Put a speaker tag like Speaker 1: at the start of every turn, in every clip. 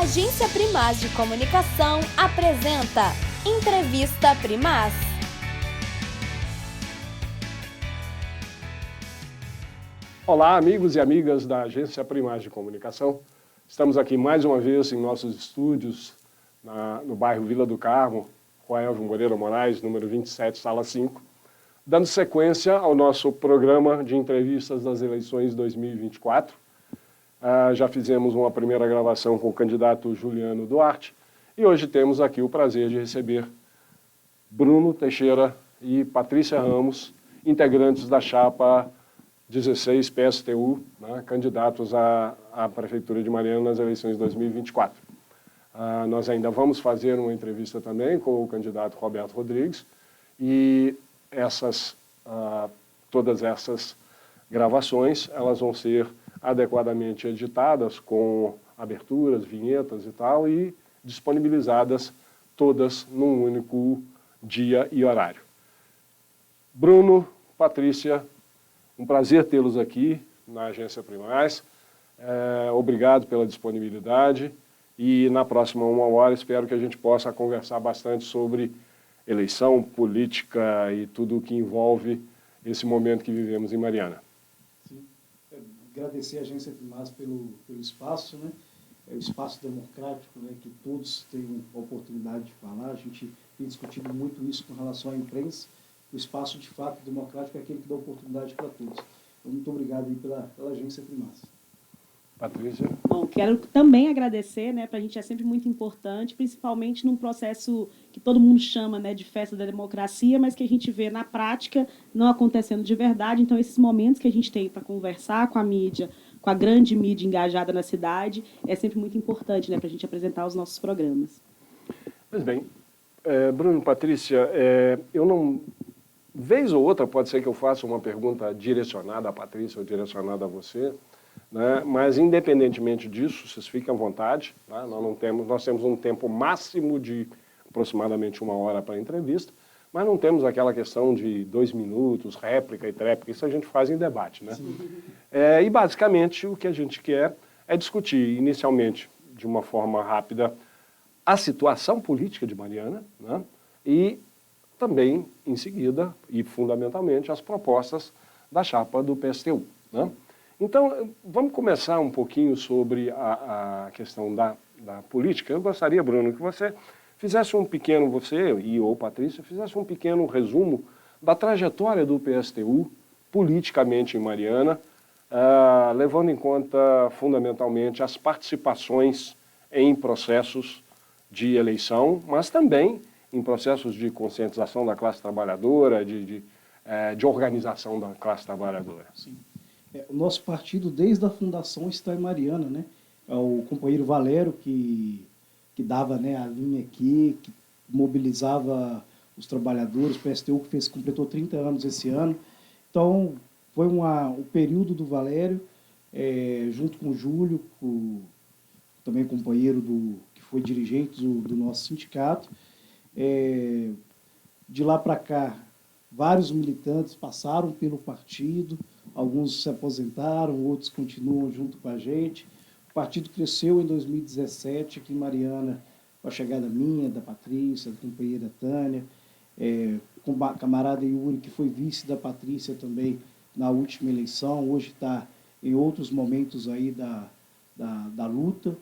Speaker 1: Agência Primaz de Comunicação apresenta Entrevista Primaz.
Speaker 2: Olá, amigos e amigas da Agência Primaz de Comunicação. Estamos aqui mais uma vez em nossos estúdios no bairro Vila do Carmo, Rua Elvio Moreira Moraes, número 27, sala 5, dando sequência ao nosso programa de entrevistas das eleições 2024. Já fizemos uma primeira gravação com o candidato Juliano Duarte e hoje temos aqui o prazer de receber Bruno Teixeira e Patrícia Ramos, integrantes da chapa 16 PSTU, candidatos à Prefeitura de Mariana nas eleições de 2024. Nós ainda vamos fazer uma entrevista também com o candidato Roberto Rodrigues e todas essas gravações elas vão ser adequadamente editadas com aberturas, vinhetas e tal e disponibilizadas todas num único dia e horário. Bruno, Patrícia, um prazer tê-los aqui na Agência Primaz. Obrigado pela disponibilidade e na próxima 1 hora espero que a gente possa conversar bastante sobre eleição, política e tudo o que envolve esse momento que vivemos em Mariana.
Speaker 3: Sim. Agradecer a Agência Primaz pelo espaço, né? É o espaço democrático, né? Que todos tenham a oportunidade de falar. A gente tem discutido muito isso com relação à imprensa. O espaço, de fato, democrático é aquele que dá oportunidade para todos. Então, muito obrigado aí pela Agência Primaz.
Speaker 2: Patrícia?
Speaker 4: Bom, quero também agradecer, né? Para a gente é sempre muito importante, principalmente num processo que todo mundo chama, né, de festa da democracia, mas que a gente vê na prática não acontecendo de verdade. Então, esses momentos que a gente tem para conversar com a mídia, com a grande mídia engajada na cidade, é sempre muito importante, né, para a gente apresentar os nossos programas.
Speaker 2: Pois bem, Bruno, Patrícia, eu não... Vez ou outra pode ser que eu faça uma pergunta direcionada à Patrícia ou direcionada a você, né? Mas, independentemente disso, vocês fiquem à vontade. Tá? Nós temos um tempo máximo de aproximadamente 1 hora para a entrevista, mas não temos aquela questão de 2 minutos, réplica e tréplica, isso a gente faz em debate. Né? E, basicamente, o que a gente quer é discutir, inicialmente, de uma forma rápida, a situação política de Mariana, né? E também, em seguida, e fundamentalmente, as propostas da chapa do PSTU. Né? Então, vamos começar um pouquinho sobre a questão da política. Eu gostaria, Bruno, que você fizesse um pequeno, você ou Patrícia, fizesse um pequeno resumo da trajetória do PSTU politicamente em Mariana, levando em conta, fundamentalmente, as participações em processos de eleição, mas também em processos de conscientização da classe trabalhadora, de organização da classe trabalhadora.
Speaker 3: Sim. O nosso partido, desde a fundação, está em Mariana, né? O companheiro Valério, que dava, né, a linha aqui, que mobilizava os trabalhadores, o PSTU que completou 30 anos esse ano. Então, foi o período do Valério, junto com o Júlio, também companheiro que foi dirigente do nosso sindicato. De lá para cá, vários militantes passaram pelo partido, alguns se aposentaram, outros continuam junto com a gente. O partido cresceu em 2017 aqui em Mariana, com a chegada minha, da Patrícia, da companheira Tânia, com o camarada Yuri, que foi vice da Patrícia também na última eleição, hoje está em outros momentos aí da luta.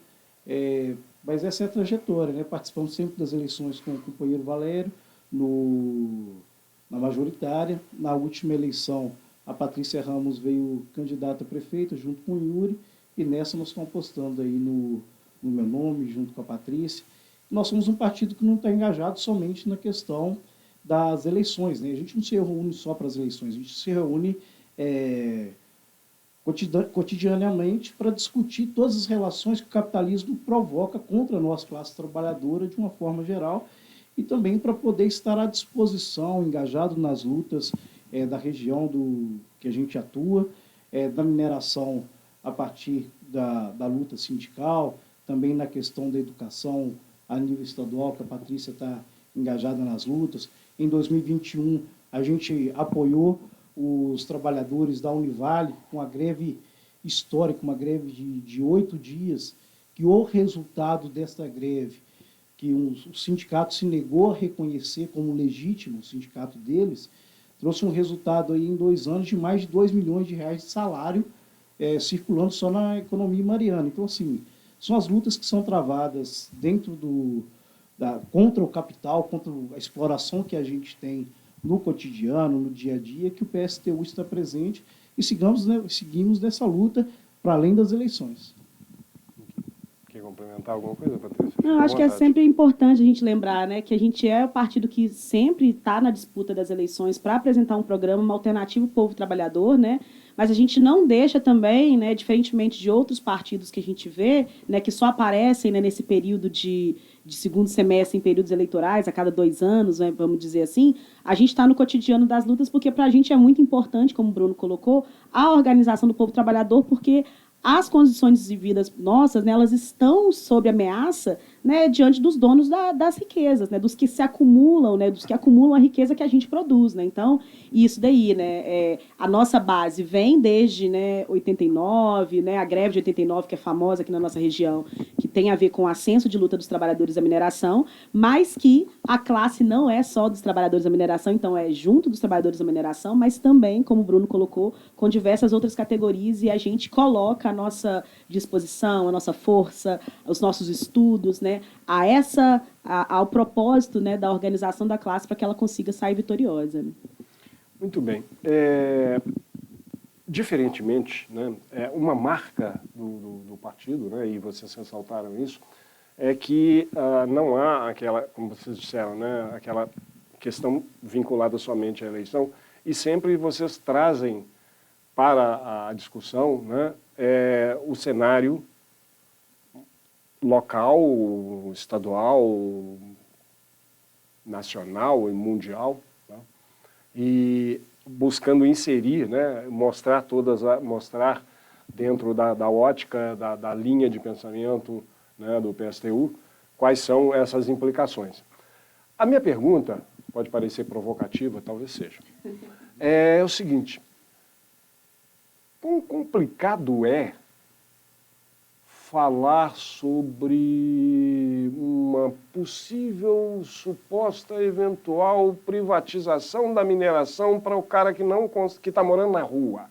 Speaker 3: Mas essa é a trajetória, né? Participamos sempre das eleições com o companheiro Valério, na majoritária. Na última eleição, a Patrícia Ramos veio candidata a prefeita junto com o Yuri, e nessa nós estamos apostando aí no meu nome, junto com a Patrícia. Nós somos um partido que não está engajado somente na questão das eleições, né? A gente não se reúne só para as eleições, a gente se reúne cotidianamente para discutir todas as relações que o capitalismo provoca contra a nossa classe trabalhadora de uma forma geral e também para poder estar à disposição, engajado nas lutas da região que a gente atua, da mineração a partir da luta sindical, também na questão da educação a nível estadual, que a Patrícia está engajada nas lutas. Em 2021, a gente apoiou os trabalhadores da Univale com a greve histórica, uma greve de 8 dias, que o resultado desta greve, que o sindicato se negou a reconhecer como legítimo, o sindicato deles, trouxe um resultado aí em 2 anos de mais de 2 milhões de reais de salário circulando só na economia mariana. Então, assim, são as lutas que são travadas dentro contra o capital, contra a exploração que a gente tem no cotidiano, no dia a dia, que o PSTU está presente e seguimos nessa luta para além das eleições.
Speaker 2: Quer complementar alguma coisa, Patrícia?
Speaker 4: Não, acho que é sempre importante a gente lembrar, né, que a gente é o partido que sempre está na disputa das eleições para apresentar um programa, uma alternativa para o povo trabalhador, né, mas a gente não deixa também, né, diferentemente de outros partidos que a gente vê, né, que só aparecem, né, nesse período de segundo semestre, em períodos eleitorais, a cada 2 anos, né, vamos dizer assim, a gente está no cotidiano das lutas, porque para a gente é muito importante, como o Bruno colocou, a organização do povo trabalhador, porque as condições de vida nossas, né, elas estão sob ameaça, né, diante dos donos das riquezas, né, dos que se acumulam, né, dos que acumulam a riqueza que a gente produz, né. Então, isso daí, né, a nossa base vem desde, né, 89, né, a greve de 89, que é famosa aqui na nossa região, que tem a ver com o ascenso de luta dos trabalhadores da mineração, mas que a classe não é só dos trabalhadores da mineração, então é junto dos trabalhadores da mineração, mas também, como o Bruno colocou, com diversas outras categorias, e a gente coloca a nossa disposição, a nossa força, os nossos estudos, né, ao propósito, né, da organização da classe para que ela consiga sair vitoriosa. Né?
Speaker 2: Muito bem. Diferentemente, né, uma marca do partido, né, e vocês ressaltaram isso, é que não há aquela, como vocês disseram, né, aquela questão vinculada somente à eleição, e sempre vocês trazem para a discussão, né, o cenário local, estadual, nacional e mundial, né, e buscando inserir, né, mostrar dentro da ótica, da linha de pensamento, né, do PSTU, quais são essas implicações. A minha pergunta, pode parecer provocativa, talvez seja, é o seguinte: quão complicado é falar sobre uma possível, suposta, eventual privatização da mineração para o cara que está morando na rua?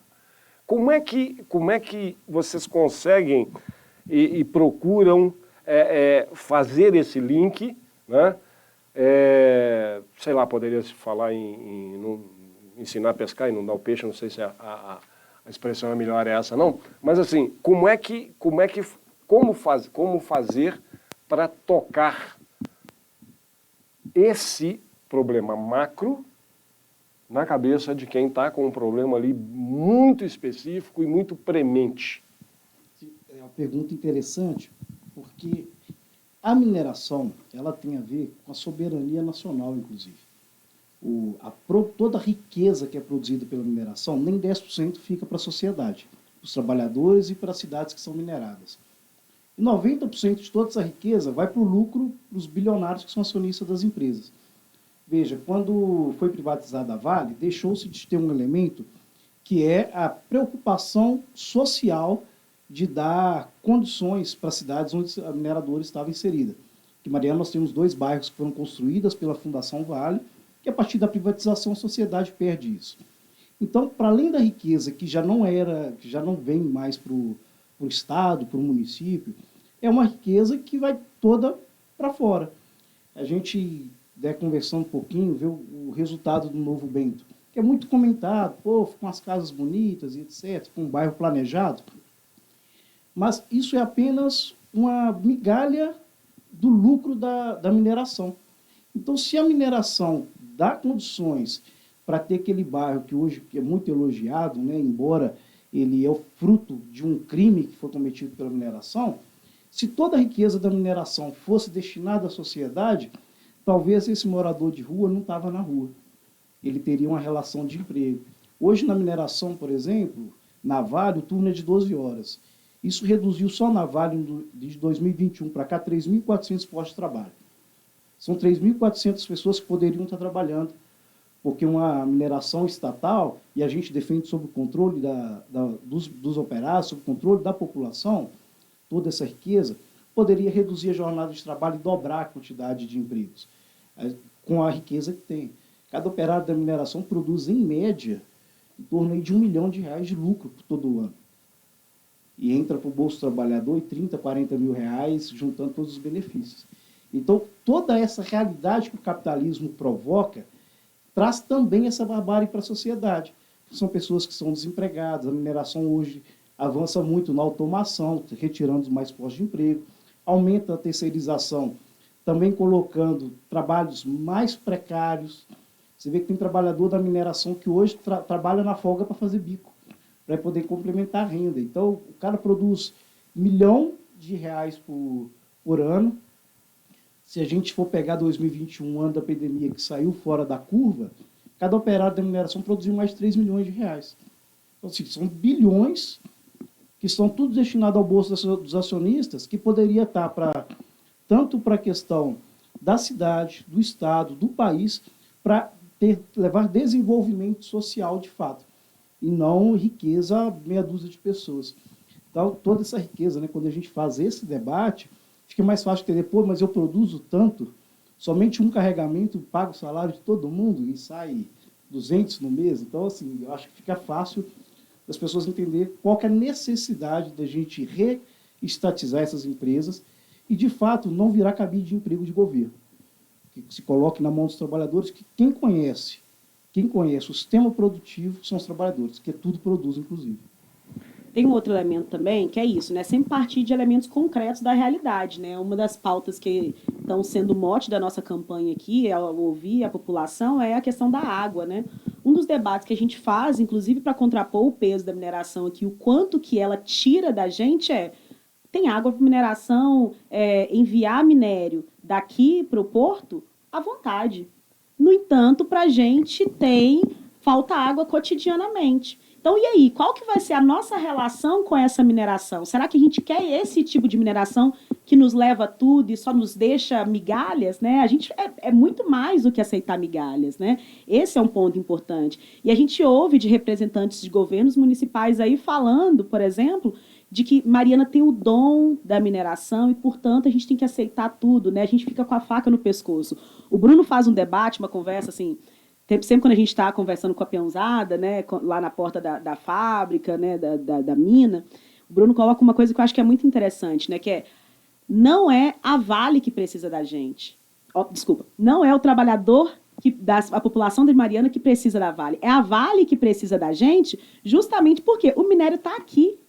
Speaker 2: Como é que vocês conseguem e procuram fazer esse link, né? Sei lá, poderia se falar em ensinar a pescar e não dar o peixe, não sei se a expressão é melhor essa, não. Mas assim, como fazer para tocar esse problema macro na cabeça de quem está com um problema ali muito específico e muito premente?
Speaker 3: É uma pergunta interessante, porque a mineração ela tem a ver com a soberania nacional, inclusive. Toda a riqueza que é produzida pela mineração, nem 10% fica para a sociedade, para os trabalhadores e para as cidades que são mineradas. E 90% de toda essa riqueza vai para o lucro dos bilionários que são acionistas das empresas. Veja, quando foi privatizada a Vale, deixou-se de ter um elemento que é a preocupação social de dar condições para as cidades onde a mineradora estava inserida. Em Mariana nós temos 2 bairros que foram construídos pela Fundação Vale, que a partir da privatização a sociedade perde isso. Então, para além da riqueza que já não vem mais para o Estado, para o município, é uma riqueza que vai toda para fora. A gente, conversando um pouquinho, vê o resultado do Novo Bento, que é muito comentado, com as casas bonitas e etc., com um bairro planejado, mas isso é apenas uma migalha do lucro da mineração. Então, se a mineração dá condições para ter aquele bairro que hoje é muito elogiado, né, embora ele é o fruto de um crime que foi cometido pela mineração, se toda a riqueza da mineração fosse destinada à sociedade, talvez esse morador de rua não estava na rua. Ele teria uma relação de emprego. Hoje, na mineração, por exemplo, na Vale, o turno é de 12 horas. Isso reduziu só na Vale, de 2021 para cá, 3.400 postos de trabalho. São 3.400 pessoas que poderiam estar trabalhando, porque uma mineração estatal, e a gente defende sob o controle dos operários, sob o controle da população, toda essa riqueza, poderia reduzir a jornada de trabalho e dobrar a quantidade de empregos, com a riqueza que tem. Cada operário da mineração produz, em média, em torno aí de R$1 milhão de lucro por todo ano. E entra para o bolso do trabalhador e 30, 40 mil reais, juntando todos os benefícios. Então, toda essa realidade que o capitalismo provoca traz também essa barbárie para a sociedade. São pessoas que são desempregadas, a mineração hoje avança muito na automação, retirando mais postos de emprego, aumenta a terceirização, também colocando trabalhos mais precários. Você vê que tem trabalhador da mineração que hoje trabalha na folga para fazer bico, para poder complementar a renda. Então, o cara produz R$1 milhão por ano. Se a gente for pegar 2021, ano da pandemia, que saiu fora da curva, cada operário da mineração produziu mais de R$3 milhões. Então, assim, são bilhões que estão tudo destinados ao bolso dos acionistas, que poderia estar tanto para a questão da cidade, do estado, do país, para levar desenvolvimento social de fato, e não riqueza a meia dúzia de pessoas. Então, toda essa riqueza, né, quando a gente faz esse debate, fica mais fácil entender, mas eu produzo tanto, somente um carregamento paga o salário de todo mundo e sai 200 no mês. Então, assim, eu acho que fica fácil das pessoas entenderem qual que é a necessidade da gente reestatizar essas empresas e, de fato, não virar cabide de emprego de governo. Que se coloque na mão dos trabalhadores, que quem conhece o sistema produtivo são os trabalhadores, que tudo produz, inclusive.
Speaker 4: Tem um outro elemento também, que é isso, né? Sempre partir de elementos concretos da realidade, né? Uma das pautas que estão sendo mote da nossa campanha aqui, ao ouvir a população, é a questão da água, né? Um dos debates que a gente faz, inclusive para contrapor o peso da mineração aqui, o quanto que ela tira da gente tem água para mineração, enviar minério daqui para o porto, à vontade. No entanto, para a gente falta água cotidianamente. Então, e aí? Qual que vai ser a nossa relação com essa mineração? Será que a gente quer esse tipo de mineração que nos leva a tudo e só nos deixa migalhas, né? A gente é muito mais do que aceitar migalhas, né? Esse é um ponto importante. E a gente ouve de representantes de governos municipais aí falando, por exemplo, de que Mariana tem o dom da mineração e, portanto, a gente tem que aceitar tudo, né? A gente fica com a faca no pescoço. O Bruno faz um debate, uma conversa assim, sempre quando a gente está conversando com a peãozada, né, lá na porta da fábrica, né, da mina, o Bruno coloca uma coisa que eu acho que é muito interessante, né, que não é a Vale que precisa da gente. Não é o trabalhador, a população de Mariana que precisa da Vale. É a Vale que precisa da gente, justamente porque o minério está aqui.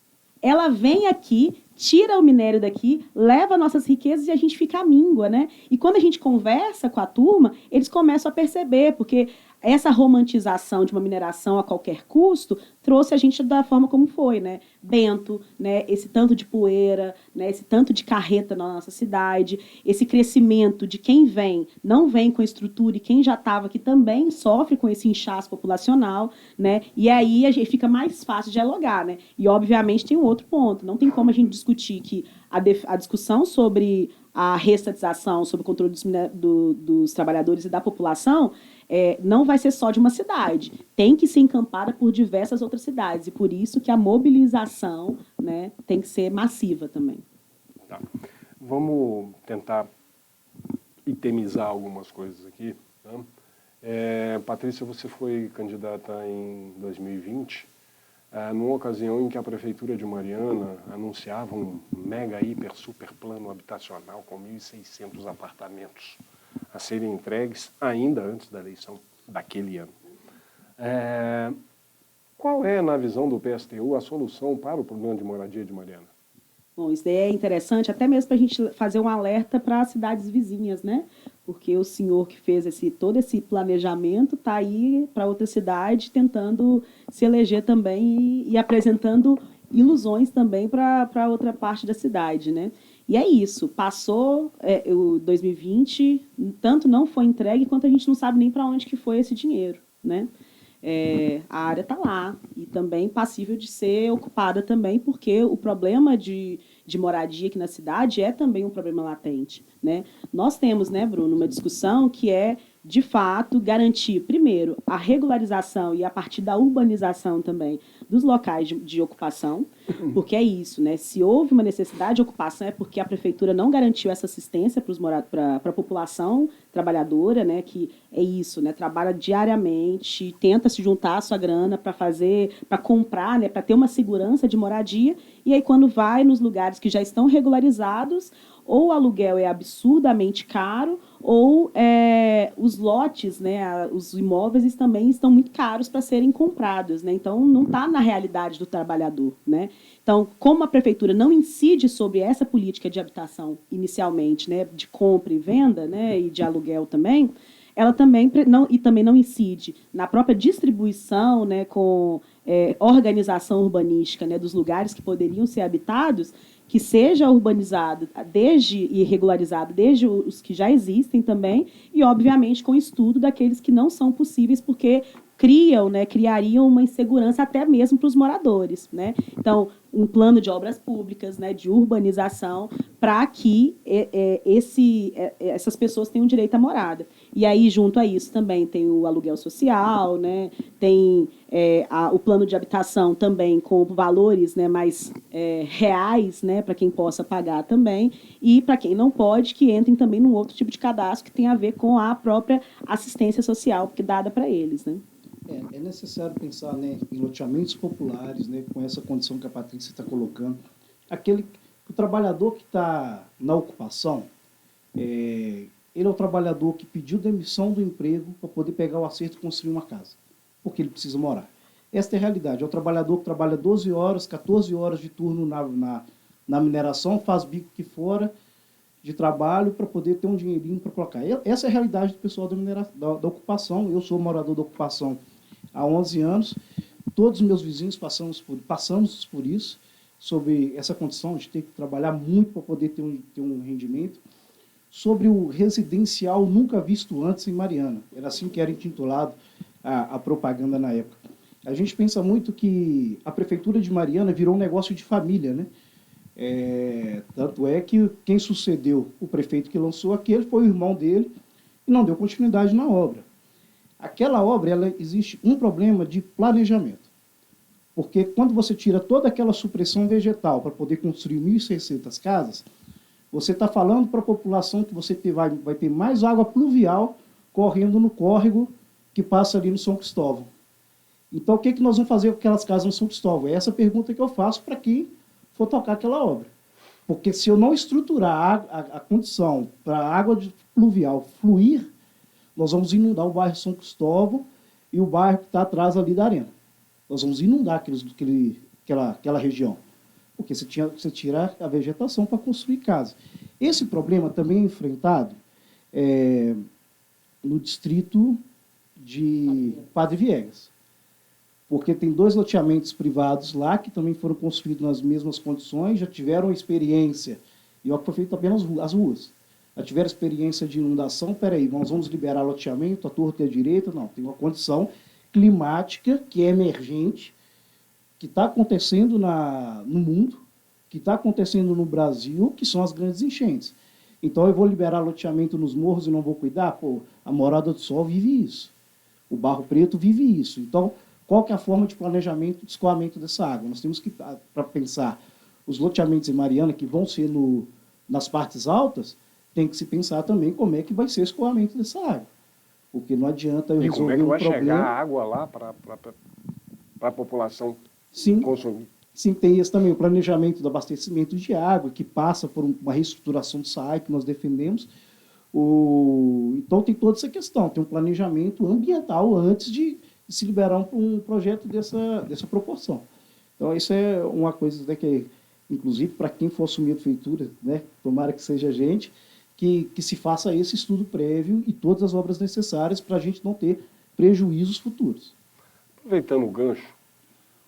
Speaker 4: Ela vem aqui, tira o minério daqui, leva nossas riquezas e a gente fica à míngua, né? E quando a gente conversa com a turma, eles começam a perceber, porque essa romantização de uma mineração a qualquer custo trouxe a gente da forma como foi, né? Bento, né? Esse tanto de poeira, né? Esse tanto de carreta na nossa cidade, esse crescimento de quem não vem com estrutura e quem já estava aqui também sofre com esse inchaço populacional, né? E aí a gente fica mais fácil de dialogar, né? E, obviamente, tem um outro ponto. Não tem como a gente discutir que a discussão sobre a reestatização, sobre o controle dos trabalhadores e da população não vai ser só de uma cidade. Tem que ser encampada por diversas outras cidades. E por isso que a mobilização, né, tem que ser massiva também.
Speaker 2: Tá. Vamos tentar itemizar algumas coisas aqui. Tá? Patrícia, você foi candidata em 2020, numa ocasião em que a Prefeitura de Mariana anunciava um mega, hiper, super plano habitacional com 1.600 apartamentos a serem entregues ainda antes da eleição daquele ano. Qual é, na visão do PSTU, a solução para o problema de moradia de Mariana?
Speaker 4: Bom, isso daí é interessante, até mesmo para a gente fazer um alerta para as cidades vizinhas, né? Porque o senhor que fez todo esse planejamento está aí para outra cidade tentando se eleger também e apresentando ilusões também para outra parte da cidade, né? E é isso, passou o 2020, tanto não foi entregue, quanto a gente não sabe nem para onde que foi esse dinheiro, né? A área está lá e também passível de ser ocupada também, porque o problema de moradia aqui na cidade é também um problema latente, né? Nós temos, né, Bruno, uma discussão que de fato, garantir, primeiro, a regularização e a partir da urbanização também dos locais de ocupação, porque é isso, né? Se houve uma necessidade de ocupação é porque a prefeitura não garantiu essa assistência para a população trabalhadora, né? Que é isso, né? Trabalha diariamente, tenta se juntar a sua grana para comprar, né? Para ter uma segurança de moradia, e aí quando vai nos lugares que já estão regularizados, ou o aluguel é absurdamente caro, ou os lotes, né, os imóveis também estão muito caros para serem comprados, né? Então, não está na realidade do trabalhador, né? Então, como a prefeitura não incide sobre essa política de habitação inicialmente, né, de compra e venda, né, e de aluguel também, ela também não incide na própria distribuição, né, com organização urbanística, né, dos lugares que poderiam ser habitados, que seja urbanizado e regularizado desde os que já existem também, e, obviamente, com estudo daqueles que não são possíveis, porque criariam uma insegurança até mesmo para os moradores, né? Então, um plano de obras públicas, né, de urbanização, para que essas pessoas tenham direito à morada. E aí, junto a isso, também tem o aluguel social, né, tem o plano de habitação também com valores, né, mais reais, né, para quem possa pagar também, e para quem não pode, que entrem também num outro tipo de cadastro que tem a ver com a própria assistência social que é dada para eles, né?
Speaker 3: É necessário pensar, né, em loteamentos populares, né, com essa condição que a Patrícia está colocando. O trabalhador que está na ocupação, ele é o trabalhador que pediu demissão do emprego para poder pegar o acerto e construir uma casa, porque ele precisa morar. Esta é a realidade. É o trabalhador que trabalha 12 horas, 14 horas de turno na mineração, faz bico aqui fora de trabalho para poder ter um dinheirinho para colocar. Essa é a realidade do pessoal da ocupação. Eu sou morador da ocupação há 11 anos. Todos os meus vizinhos passamos por isso, sobre essa condição de ter que trabalhar muito para poder ter um rendimento. Sobre o residencial nunca visto antes em Mariana. Era assim que era intitulado a propaganda na época. A gente pensa muito que a prefeitura de Mariana virou um negócio de família, né? Tanto é que quem sucedeu o prefeito que lançou aquele foi o irmão dele e não deu continuidade na obra. Aquela obra, existe um problema de planejamento. Porque quando você tira toda aquela supressão vegetal para poder construir 1.600 casas, você está falando para a população que você vai ter mais água pluvial correndo no córrego que passa ali no São Cristóvão. Então, o que nós vamos fazer com aquelas casas no São Cristóvão? É essa pergunta que eu faço para quem for tocar aquela obra. Porque se eu não estruturar a condição para a água pluvial fluir, nós vamos inundar o bairro São Cristóvão e o bairro que está atrás ali da arena. Nós vamos inundar aquela região. Porque você tira a vegetação para construir casa. Esse problema também é enfrentado no distrito de Padre Viegas. Porque tem 2 loteamentos privados lá que também foram construídos nas mesmas condições, já tiveram experiência, e ó, que foi feito apenas as ruas. Já tiveram experiência de inundação, peraí, nós vamos liberar loteamento, a torta e a direita? Não, tem uma condição climática que é emergente, que está acontecendo no mundo, que está acontecendo no Brasil, que são as grandes enchentes. Então eu vou liberar loteamento nos morros e não vou cuidar? Pô, a Morada do Sol vive isso. O Barro Preto vive isso. Então, qual que é a forma de planejamento de escoamento dessa água? Nós temos que, para pensar os loteamentos em Mariana, que vão ser nas partes altas, tem que se pensar também como é que vai ser o escoamento dessa água. Porque não adianta eu resolver um problema...
Speaker 2: E como é que vai chegar a água lá para a população consumir?
Speaker 3: Sim, tem esse também, o planejamento do abastecimento de água, que passa por uma reestruturação do SAI, que nós defendemos. Então, tem toda essa questão, tem um planejamento ambiental antes de se liberar um projeto dessa proporção. Então, isso é uma coisa, né, que, inclusive, para quem for assumir a prefeitura, né, tomara que seja a gente, que se faça esse estudo prévio e todas as obras necessárias para a gente não ter prejuízos futuros.
Speaker 2: Aproveitando o gancho,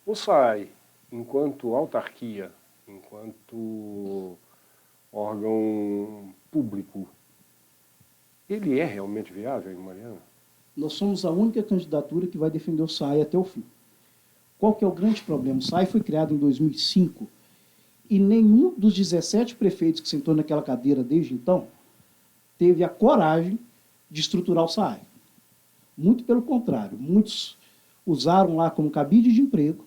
Speaker 2: o SAI, enquanto autarquia, enquanto órgão público, ele é realmente viável em Mariana?
Speaker 3: Nós somos a única candidatura que vai defender o SAI até o fim. Qual que é o grande problema? O SAI foi criado em 2005 e nenhum dos 17 prefeitos que sentou naquela cadeira desde então teve a coragem de estruturar o SAAI. Muito pelo contrário, muitos usaram lá como cabide de emprego.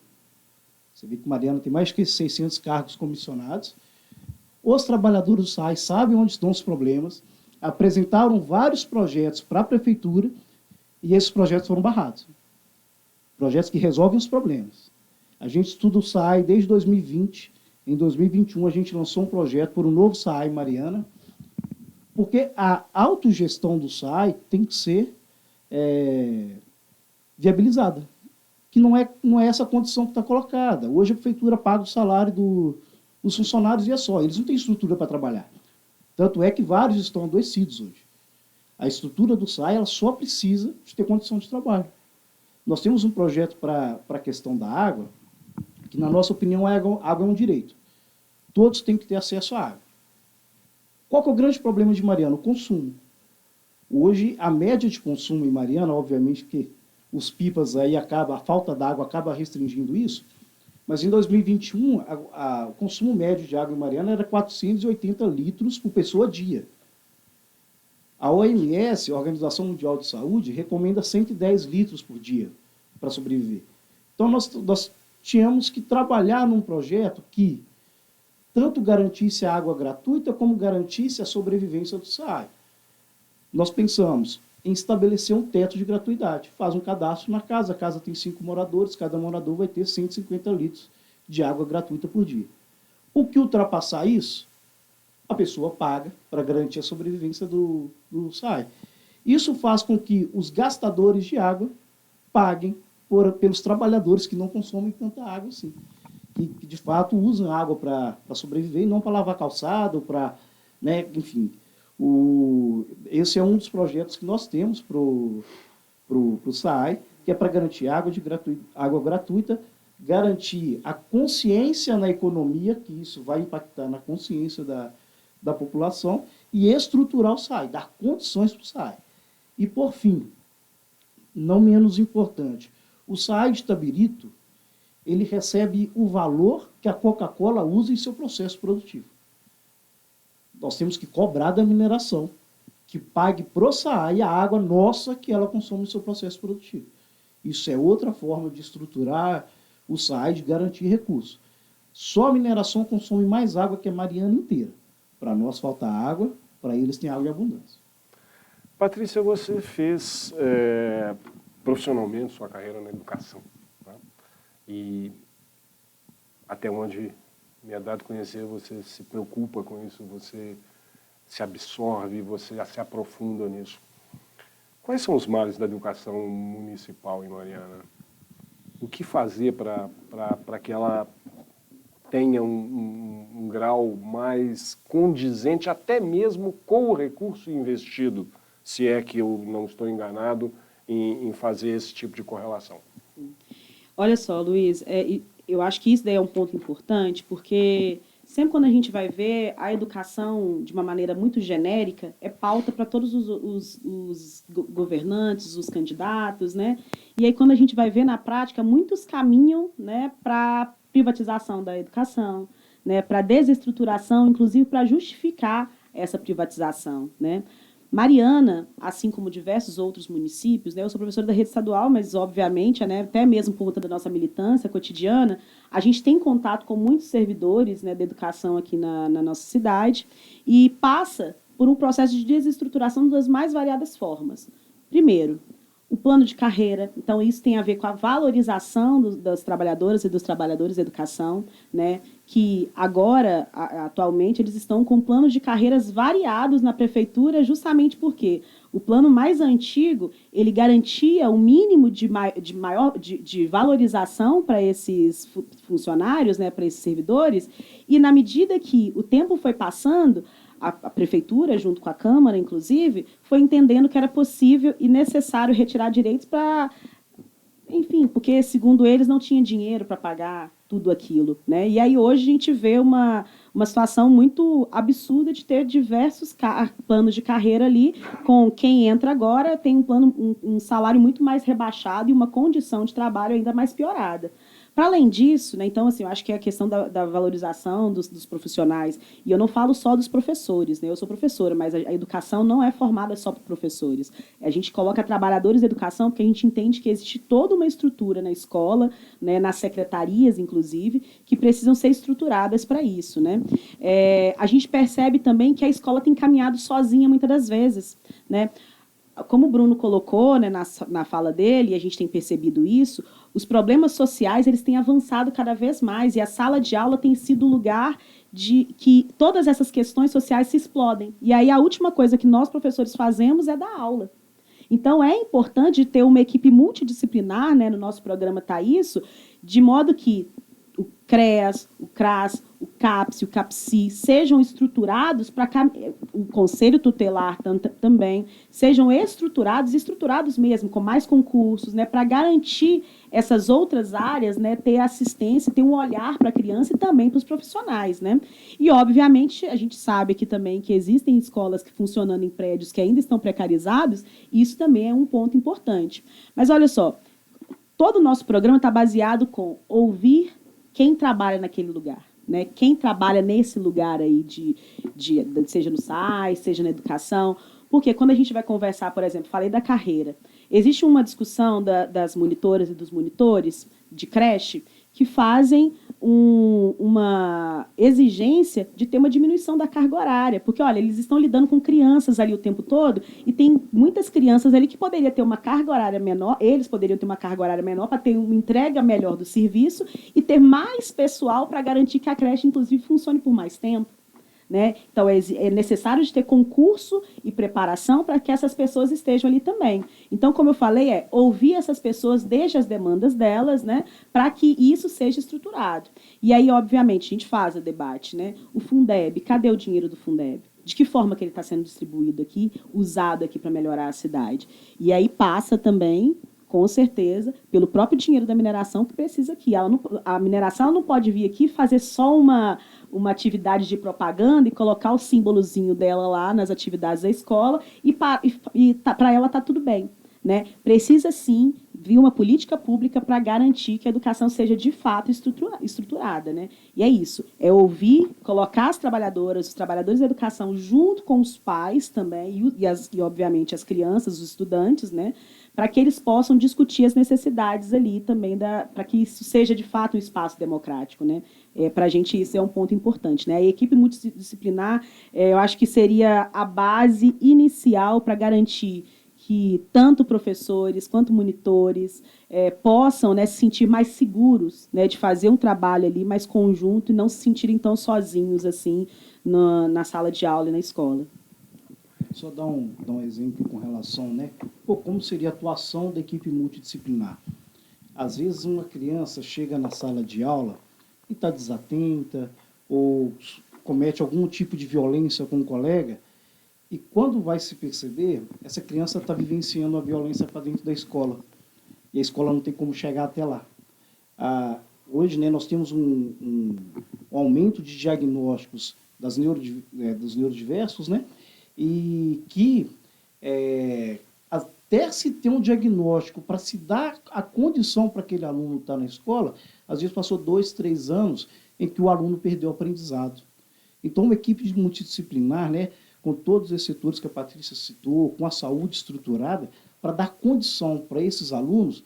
Speaker 3: Você vê que Mariana tem mais de 600 cargos comissionados. Os trabalhadores do SAAI sabem onde estão os problemas, apresentaram vários projetos para a prefeitura e esses projetos foram barrados. Projetos que resolvem os problemas. A gente estuda o SAAI desde 2020. Em 2021, a gente lançou um projeto por um novo SAAI Mariana, porque a autogestão do SAAI tem que ser viabilizada, que não é essa condição que está colocada. Hoje a prefeitura paga o salário dos funcionários e é só, eles não têm estrutura para trabalhar. Tanto é que vários estão adoecidos hoje. A estrutura do SAAI ela só precisa de ter condição de trabalho. Nós temos um projeto para a questão da água, que, na nossa opinião, a água é um direito. Todos têm que ter acesso à água. Qual que é o grande problema de Mariana? O consumo. Hoje, a média de consumo em Mariana, obviamente que os pipas aí a falta d'água acaba restringindo isso, mas em 2021, o consumo médio de água em Mariana era 480 litros por pessoa dia. A OMS, a Organização Mundial de Saúde, recomenda 110 litros por dia para sobreviver. Então, nós tínhamos que trabalhar num projeto que tanto garantisse a água gratuita como garantisse a sobrevivência do SAAI. Nós pensamos em estabelecer um teto de gratuidade. Faz um cadastro na casa, a casa tem 5 moradores, cada morador vai ter 150 litros de água gratuita por dia. O que ultrapassar isso, a pessoa paga para garantir a sobrevivência do SAAI. Isso faz com que os gastadores de água paguem pelos trabalhadores que não consomem tanta água assim, que de fato usam água para sobreviver e não para lavar calçado, para, né, enfim. Esse é um dos projetos que nós temos para o SAAI, que é para garantir água gratuita, garantir a consciência na economia, que isso vai impactar na consciência da população, e estruturar o SAAI, dar condições para o SAAI. E, por fim, não menos importante, o SAAI de Itabirito, ele recebe o valor que a Coca-Cola usa em seu processo produtivo. Nós temos que cobrar da mineração, que pague para o SAAI a água nossa que ela consome no seu processo produtivo. Isso é outra forma de estruturar o SAAI, de garantir recursos. Só a mineração consome mais água que a Mariana inteira. Para nós falta água, para eles tem água em abundância.
Speaker 2: Patrícia, você fez profissionalmente sua carreira na educação, tá? E até onde me é dado conhecer, você se preocupa com isso, você se absorve, você se aprofunda nisso. Quais são os males da educação municipal em Mariana? O que fazer para que ela tenha um grau mais condizente, até mesmo com o recurso investido, se é que eu não estou enganado em fazer esse tipo de correlação?
Speaker 4: Olha só, Luiz, eu acho que isso daí é um ponto importante, porque sempre quando a gente vai ver a educação de uma maneira muito genérica, é pauta para todos os governantes, os candidatos, né? E aí quando a gente vai ver na prática, muitos caminham, né, para privatização da educação, né, para desestruturação, inclusive para justificar essa privatização, né? Mariana, assim como diversos outros municípios, né, eu sou professora da rede estadual, mas, obviamente, né, até mesmo por conta da nossa militância cotidiana, a gente tem contato com muitos servidores, né, da educação aqui na nossa cidade e passa por um processo de desestruturação das mais variadas formas. Primeiro, o plano de carreira, então isso tem a ver com a valorização das trabalhadoras e dos trabalhadores da educação, né, que agora, atualmente, eles estão com planos de carreiras variados na prefeitura, justamente porque o plano mais antigo, ele garantia o mínimo de valorização para esses funcionários, né, para esses servidores, e na medida que o tempo foi passando, a prefeitura, junto com a Câmara, inclusive, foi entendendo que era possível e necessário retirar direitos para, enfim, porque, segundo eles, não tinha dinheiro para pagar tudo aquilo, né? E aí hoje a gente vê uma situação muito absurda de ter diversos planos de carreira ali, com quem entra agora tem um salário muito mais rebaixado e uma condição de trabalho ainda mais piorada. Para além disso, né, então, assim, eu acho que é a questão da valorização dos profissionais, e eu não falo só dos professores, né, eu sou professora, mas a educação não é formada só por professores. A gente coloca trabalhadores da educação porque a gente entende que existe toda uma estrutura na escola, né, nas secretarias, inclusive, que precisam ser estruturadas para isso. Né? A gente percebe também que a escola tem caminhado sozinha muitas das vezes. Né? Como o Bruno colocou, né, na fala dele, e a gente tem percebido isso, os problemas sociais eles têm avançado cada vez mais, e a sala de aula tem sido o lugar de que todas essas questões sociais se explodem. E aí a última coisa que nós, professores, fazemos é dar aula. Então, é importante ter uma equipe multidisciplinar, né, no nosso programa está isso, de modo que o CREAS, o CRAS, o CAPS, o CAPSI sejam estruturados para o Conselho Tutelar também sejam estruturados mesmo, com mais concursos, né, para garantir essas outras áreas, né, ter assistência, ter um olhar para a criança e também para os profissionais. Né? E, obviamente, a gente sabe aqui também que existem escolas que funcionando em prédios que ainda estão precarizados, e isso também é um ponto importante. Mas, olha só, todo o nosso programa está baseado com ouvir quem trabalha naquele lugar, né? Quem trabalha nesse lugar aí, seja no SAI, seja na educação, porque quando a gente vai conversar, por exemplo, falei da carreira, existe uma discussão das monitoras e dos monitores de creche que fazem uma exigência de ter uma diminuição da carga horária, porque, olha, eles estão lidando com crianças ali o tempo todo e tem muitas crianças ali que poderiam ter uma carga horária menor, eles poderiam ter uma carga horária menor para ter uma entrega melhor do serviço e ter mais pessoal para garantir que a creche, inclusive, funcione por mais tempo. Né? Então, é necessário de ter concurso e preparação para que essas pessoas estejam ali também. Então, como eu falei, ouvir essas pessoas desde as demandas delas, né, para que isso seja estruturado. E aí, obviamente, a gente faz o debate. Né? O Fundeb, cadê o dinheiro do Fundeb? De que forma que ele está sendo distribuído aqui, usado aqui para melhorar a cidade? E aí passa também, com certeza, pelo próprio dinheiro da mineração que precisa aqui. A mineração não pode vir aqui fazer só uma atividade de propaganda e colocar o símbolozinho dela lá nas atividades da escola e para ela está tudo bem. Né? Precisa, sim, vir uma política pública para garantir que a educação seja, de fato, estruturada. Né? E é isso, é ouvir, colocar os trabalhadores da educação junto com os pais também e obviamente, as crianças, os estudantes, né? Para que eles possam discutir as necessidades ali também, para que isso seja, de fato, um espaço democrático. Né? Para a gente, isso é um ponto importante. Né? A equipe multidisciplinar, eu acho que seria a base inicial para garantir que tanto professores quanto monitores possam, né, se sentir mais seguros, né, de fazer um trabalho ali mais conjunto e não se sentirem tão sozinhos assim na sala de aula e na escola.
Speaker 3: Só dar um exemplo com relação, né? Como seria a atuação da equipe multidisciplinar? Às vezes uma criança chega na sala de aula e está desatenta ou comete algum tipo de violência com um colega, e quando vai se perceber, essa criança está vivenciando a violência para dentro da escola. E a escola não tem como chegar até lá. Hoje, né, nós temos um aumento de diagnósticos dos neurodiversos, né? E que até se ter um diagnóstico para se dar a condição para aquele aluno estar na escola, às vezes passou 2, 3 anos em que o aluno perdeu o aprendizado. Então, uma equipe multidisciplinar, né, com todos esses setores que a Patrícia citou, com a saúde estruturada, para dar condição para esses alunos,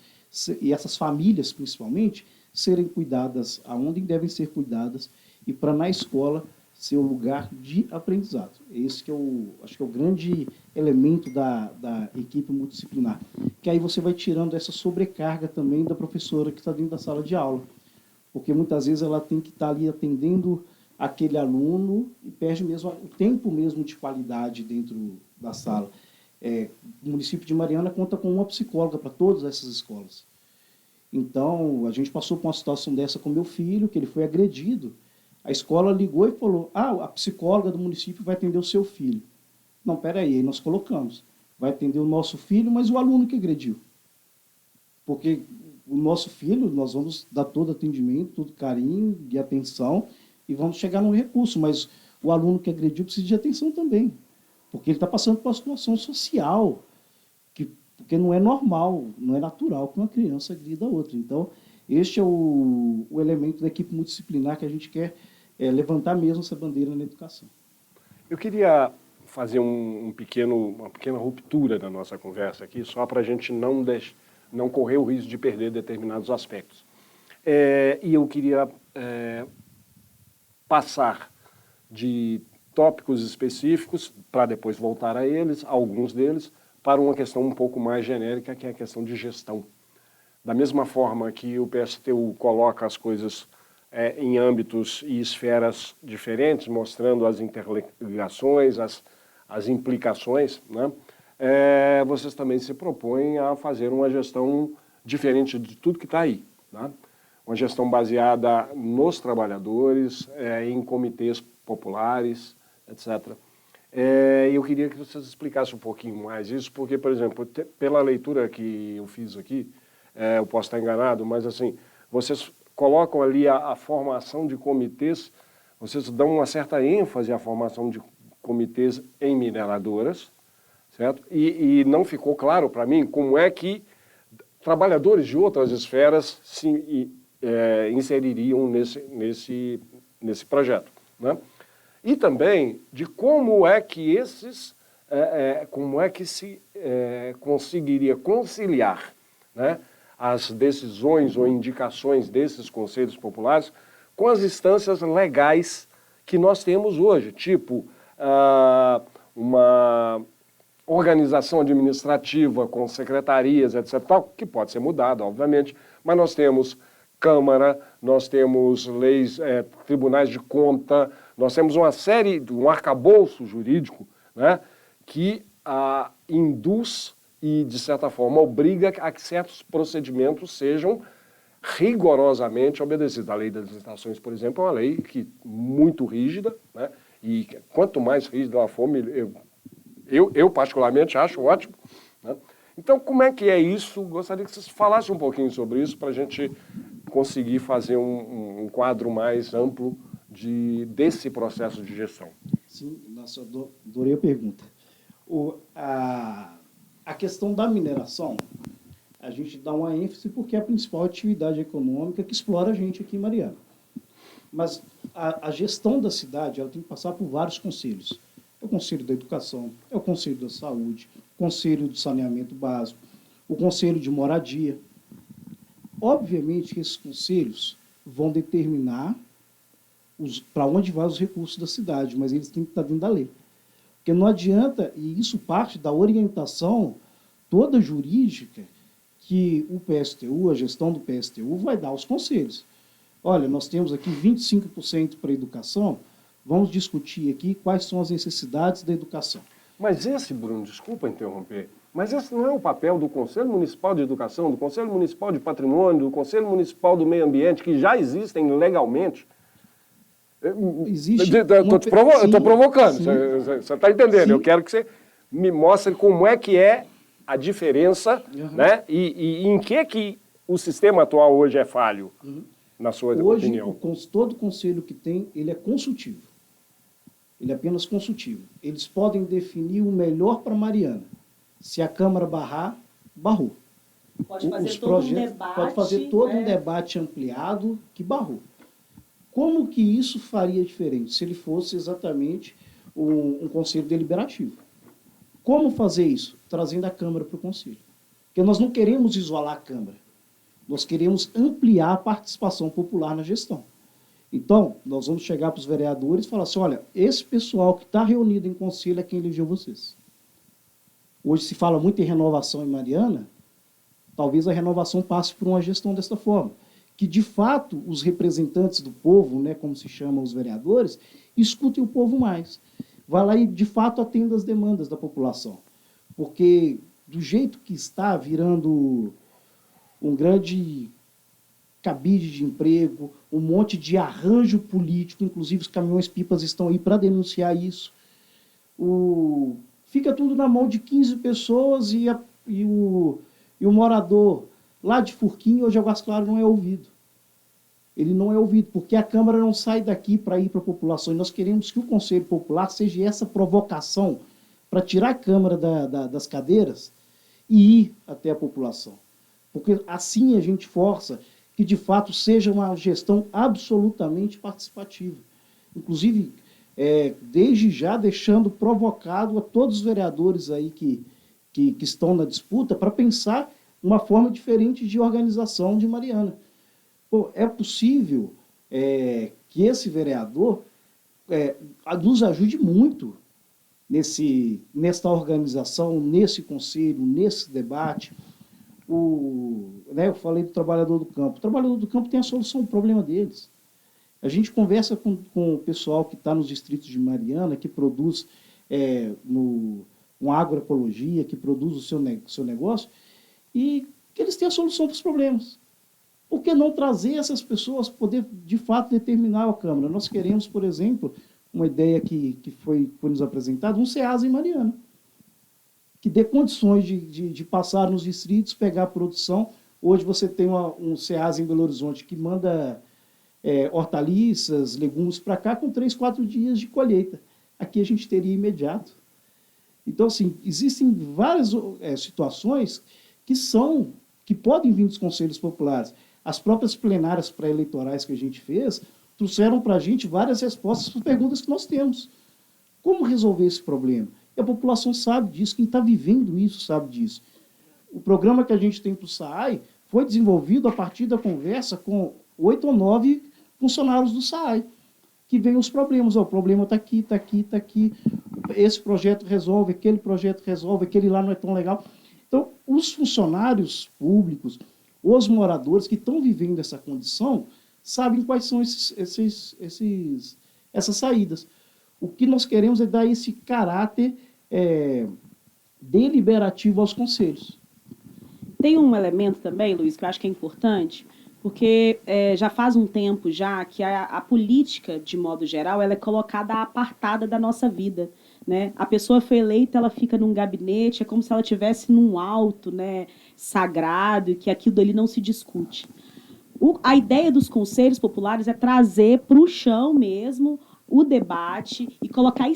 Speaker 3: e essas famílias principalmente, serem cuidadas aonde devem ser cuidadas, e para na escola ser o lugar de aprendizado. Esse que acho que é o grande elemento da equipe multidisciplinar. Que aí você vai tirando essa sobrecarga também da professora que está dentro da sala de aula. Porque muitas vezes ela tem que estar ali atendendo aquele aluno e perde mesmo o tempo mesmo de qualidade dentro da sala. O município de Mariana conta com uma psicóloga para todas essas escolas. Então, a gente passou por uma situação dessa com meu filho, que ele foi agredido. A escola ligou e falou, a psicóloga do município vai atender o seu filho. Não, peraí, aí nós colocamos. Vai atender o nosso filho, mas o aluno que agrediu. Porque o nosso filho, nós vamos dar todo atendimento, todo carinho e atenção, e vamos chegar num recurso, mas o aluno que agrediu precisa de atenção também. Porque ele está passando por uma situação social, porque não é normal, não é natural que uma criança agrida a outra. Então, Este é o elemento da equipe multidisciplinar que a gente quer levantar mesmo essa bandeira na educação.
Speaker 2: Eu queria fazer uma pequena ruptura na nossa conversa aqui, só para a gente não correr o risco de perder determinados aspectos. E eu queria passar de tópicos específicos, para depois voltar a eles, alguns deles, para uma questão um pouco mais genérica, que é a questão de gestão. Da mesma forma que o PSTU coloca as coisas em âmbitos e esferas diferentes, mostrando as interligações, as implicações, né? Vocês também se propõem a fazer uma gestão diferente de tudo que está aí, né? Uma gestão baseada nos trabalhadores, em comitês populares, etc. Eu queria que vocês explicassem um pouquinho mais isso, porque, por exemplo, pela leitura que eu fiz aqui, eu posso estar enganado, mas assim, vocês colocam ali a formação de comitês, vocês dão uma certa ênfase à formação de comitês em mineradoras, certo? E não ficou claro para mim como é que trabalhadores de outras esferas se inseririam nesse projeto, né? E também de como é que se conseguiria conciliar, né, as decisões ou indicações desses conselhos populares com as instâncias legais que nós temos hoje, tipo uma organização administrativa com secretarias, etc., tal, que pode ser mudada, obviamente, mas nós temos Câmara, nós temos leis, tribunais de conta, nós temos uma série, um arcabouço jurídico, né, que induz e, de certa forma, obriga a que certos procedimentos sejam rigorosamente obedecidos. A lei das licitações, por exemplo, é uma lei muito rígida, né, e quanto mais rígida ela for, eu particularmente acho ótimo, né? Então, como é que é isso? Gostaria que vocês falassem um pouquinho sobre isso para a gente conseguir fazer um quadro mais amplo desse processo de gestão.
Speaker 3: Sim, nossa, adorei a pergunta. A questão da mineração, a gente dá uma ênfase porque é a principal atividade econômica que explora a gente aqui em Mariana. Mas a gestão da cidade, ela tem que passar por vários conselhos. É o Conselho da Educação, é o Conselho da Saúde, o Conselho de Saneamento Básico, o Conselho de Moradia. Obviamente que esses conselhos vão determinar para onde vão os recursos da cidade, mas eles têm que estar dentro da lei. Porque não adianta, e isso parte da orientação toda jurídica que o PSTU, a gestão do PSTU, vai dar aos conselhos. Olha, nós temos aqui 25% para a educação, vamos discutir aqui quais são as necessidades da educação.
Speaker 2: Mas esse, Bruno, desculpa interromper, mas esse não é o papel do Conselho Municipal de Educação, do Conselho Municipal de Patrimônio, do Conselho Municipal do Meio Ambiente, que já existem legalmente?
Speaker 3: Existe...
Speaker 2: Eu estou provocando, você está entendendo? Sim. Eu quero que você me mostre como é que é a diferença, né? E em que o sistema atual hoje é falho, na sua opinião?
Speaker 3: Hoje, todo conselho que tem, ele é consultivo. Ele é apenas consultivo. Eles podem definir o melhor para Mariana. Se a Câmara barrar, barrou.
Speaker 4: Pode fazer todo um debate.
Speaker 3: Pode fazer todo um debate ampliado que barrou. Como que isso faria diferente se ele fosse exatamente um conselho deliberativo? Como fazer isso? Trazendo a Câmara para o conselho. Porque nós não queremos isolar a Câmara. Nós queremos ampliar a participação popular na gestão. Então, nós vamos chegar para os vereadores e falar assim, olha, esse pessoal que está reunido em conselho é quem elegeu vocês. Hoje se fala muito em renovação em Mariana, talvez a renovação passe por uma gestão dessa forma. Que, de fato, os representantes do povo, né, como se chamam os vereadores, escutem o povo mais. Vai lá e, de fato, atenda as demandas da população. Porque, do jeito que está virando um grande cabide de emprego, um monte de arranjo político, inclusive os caminhões-pipas estão aí para denunciar isso. Fica tudo na mão de 15 pessoas e o morador lá de Furquim, hoje Águas Claras, não é ouvido. Ele não é ouvido, porque a Câmara não sai daqui para ir para a população. E nós queremos que o Conselho Popular seja essa provocação para tirar a Câmara das cadeiras e ir até a população. Porque assim a gente força que de fato seja uma gestão absolutamente participativa. Inclusive, desde já deixando provocado a todos os vereadores aí que estão na disputa para pensar uma forma diferente de organização de Mariana. Pô, é possível que esse vereador nos ajude muito nesta organização, nesse conselho, nesse debate. Eu falei do trabalhador do campo. O trabalhador do campo tem a solução do problema deles. A gente conversa com o pessoal que está nos distritos de Mariana, que produz com agroecologia, que produz o seu negócio, e que eles têm a solução para os problemas. Por que não trazer essas pessoas poder, de fato, determinar a Câmara? Nós queremos, por exemplo, uma ideia que foi nos apresentada, um SEASA em Mariana, que dê condições de passar nos distritos, pegar a produção. Hoje você tem um SEASA em Belo Horizonte que manda hortaliças, legumes para cá com 3, 4 dias de colheita. Aqui a gente teria imediato. Então, assim, existem várias situações que podem vir dos conselhos populares. As próprias plenárias pré-eleitorais que a gente fez trouxeram para a gente várias respostas para perguntas que nós temos. Como resolver esse problema? E a população sabe disso, quem está vivendo isso sabe disso. O programa que a gente tem para o SAAI foi desenvolvido a partir da conversa com 8 ou 9 funcionários do SAAI, que veem os problemas. O problema está aqui, está aqui, está aqui. Esse projeto resolve, aquele projeto resolve, aquele lá não é tão legal. Então, os funcionários públicos, os moradores que estão vivendo essa condição, sabem quais são essas saídas. O que nós queremos é dar esse caráter deliberativo aos conselhos.
Speaker 4: Tem um elemento também, Luiz, que eu acho que é importante, porque já faz um tempo já que a política, de modo geral, ela é colocada apartada da nossa vida. Né? A pessoa foi eleita, ela fica num gabinete, é como se ela estivesse num alto, né, sagrado, e que aquilo ali não se discute. A ideia dos conselhos populares é trazer para o chão mesmo o debate e colocar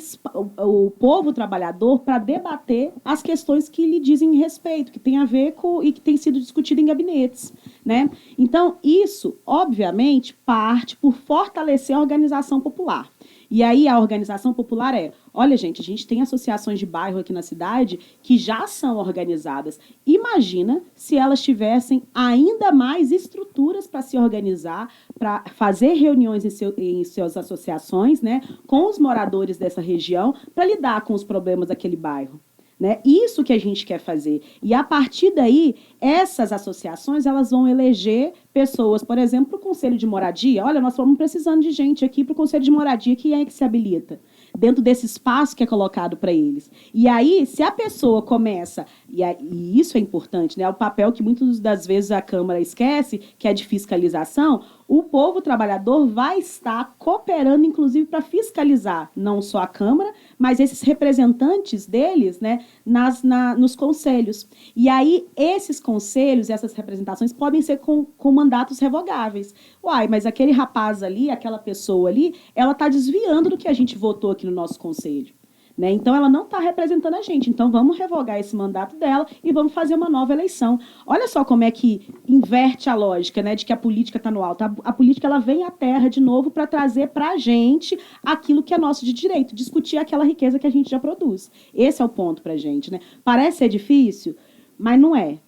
Speaker 4: o povo trabalhador para debater as questões que lhe dizem respeito, que tem a ver com e que tem sido discutido em gabinetes. Né? Então, isso, obviamente, parte por fortalecer a organização popular. E aí a organização popular olha, gente, a gente tem associações de bairro aqui na cidade que já são organizadas. Imagina se elas tivessem ainda mais estruturas para se organizar, para fazer reuniões em suas associações, né, com os moradores dessa região, para lidar com os problemas daquele bairro. Né? Isso que a gente quer fazer. E, a partir daí, essas associações elas vão eleger pessoas, por exemplo, para o Conselho de Moradia. Olha, nós estamos precisando de gente aqui para o Conselho de Moradia. Quem é que se habilita? Dentro desse espaço que é colocado para eles. E aí, se a pessoa começa... E isso é importante, né? O papel que muitas das vezes a Câmara esquece, que é de fiscalização, o povo trabalhador vai estar cooperando, inclusive, para fiscalizar não só a Câmara, mas esses representantes deles, né, nos conselhos. E aí, esses conselhos, essas representações podem ser com mandatos revogáveis. Uai, mas aquele rapaz ali, aquela pessoa ali, ela está desviando do que a gente votou aqui no nosso conselho. Né? Então, ela não está representando a gente. Então, vamos revogar esse mandato dela e vamos fazer uma nova eleição. Olha só como é que inverte a lógica, né, de que a política está no alto. A política ela vem à terra de novo para trazer para a gente aquilo que é nosso de direito, discutir aquela riqueza que a gente já produz. Esse é o ponto para a gente. Né? Parece ser difícil, mas não é.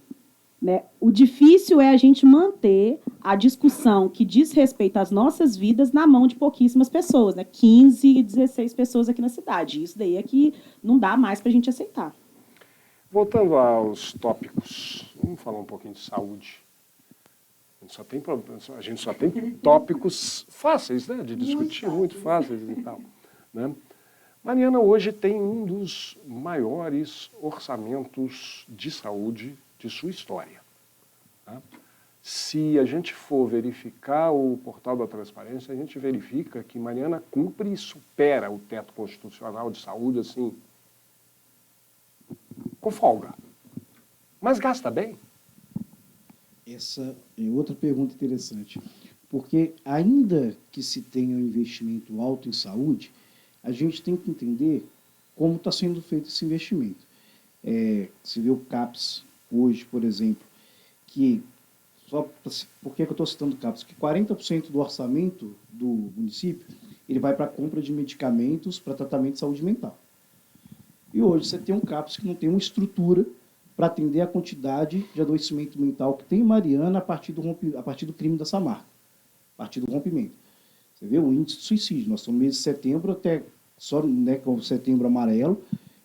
Speaker 4: Né? O difícil é a gente manter a discussão que diz respeito às nossas vidas na mão de pouquíssimas pessoas, né? 15, 16 pessoas aqui na cidade. Isso daí é que não dá mais para a gente aceitar.
Speaker 2: Voltando aos tópicos, vamos falar um pouquinho de saúde. A gente só tem tópicos fáceis, né, de discutir, muito fáceis e tal. Né? Mariana hoje tem um dos maiores orçamentos de saúde de sua história. Tá? Se a gente for verificar o portal da transparência, a gente verifica que Mariana cumpre e supera o teto constitucional de saúde, assim, com folga. Mas gasta bem?
Speaker 3: Essa é outra pergunta interessante, porque ainda que se tenha um investimento alto em saúde, a gente tem que entender como está sendo feito esse investimento. Se vê o CAPES hoje, por exemplo, que por que eu estou citando o CAPS? Porque 40% do orçamento do município ele vai para a compra de medicamentos para tratamento de saúde mental. E hoje você tem um CAPS que não tem uma estrutura para atender a quantidade de adoecimento mental que tem em Mariana a partir do crime da Samarco, a partir do rompimento. Você vê o índice de suicídio. Nós estamos no mês de setembro, até só, né, com o setembro amarelo,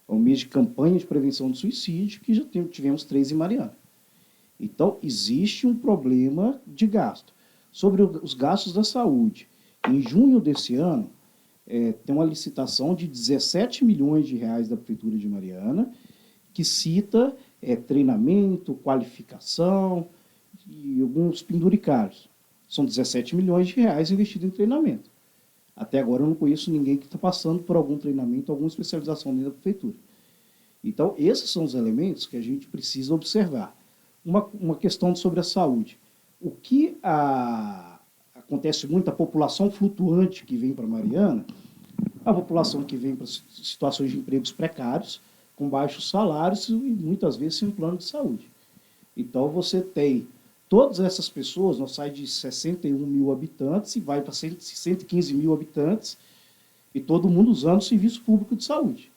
Speaker 3: é um mês de campanha de prevenção do suicídio, que já tivemos 3 em Mariana. Então, existe um problema de gasto. Sobre os gastos da saúde, em junho desse ano, tem uma licitação de 17 milhões de reais da Prefeitura de Mariana, que cita treinamento, qualificação e alguns penduricários. São 17 milhões de reais investidos em treinamento. Até agora eu não conheço ninguém que está passando por algum treinamento, alguma especialização dentro da Prefeitura. Então, esses são os elementos que a gente precisa observar. Uma questão sobre a saúde. O que acontece muito, a população flutuante que vem para Mariana, a população que vem para situações de empregos precários, com baixos salários e muitas vezes sem um plano de saúde. Então, você tem todas essas pessoas, nós sai de 61 mil habitantes e vai para 115 mil habitantes, e todo mundo usando o serviço público de saúde.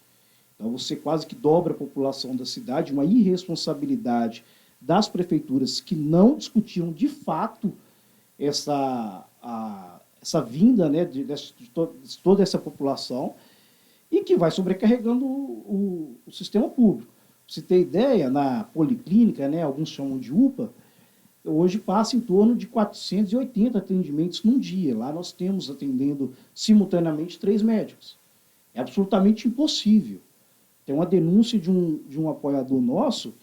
Speaker 3: Então, você quase que dobra a população da cidade, uma irresponsabilidade das prefeituras que não discutiram de fato essa vinda, né, de toda essa população, e que vai sobrecarregando o sistema público. Para você ter ideia, na policlínica, né, alguns chamam de UPA, hoje passa em torno de 480 atendimentos num dia. Lá nós temos atendendo simultaneamente 3 médicos. É absolutamente impossível. Tem uma denúncia de um apoiador nosso,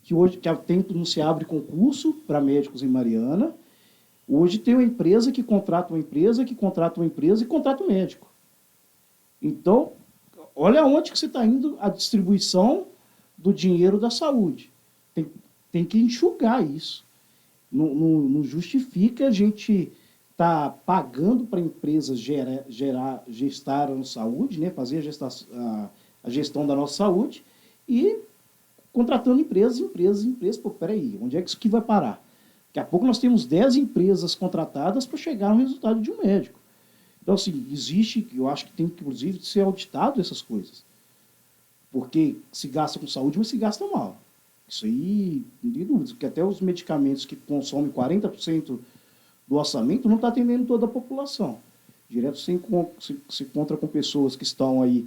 Speaker 3: que hoje que há tempo não se abre concurso para médicos em Mariana. Hoje tem uma empresa que contrata uma empresa, que contrata uma empresa e contrata um médico. Então, olha onde que você está indo a distribuição do dinheiro da saúde. Tem que enxugar isso. Não justifica a gente estar pagando para empresas gestar a saúde, né, fazer a gestão da nossa saúde, e contratando empresas. Pô, peraí, onde é que isso aqui vai parar? Daqui a pouco nós temos 10 empresas contratadas para chegar no resultado de um médico. Então, assim, eu acho que tem que, inclusive, ser auditado essas coisas. Porque se gasta com saúde, mas se gasta mal. Isso aí, não tem dúvida, porque até os medicamentos que consomem 40% do orçamento não está atendendo toda a população. Direto se encontra com pessoas que estão aí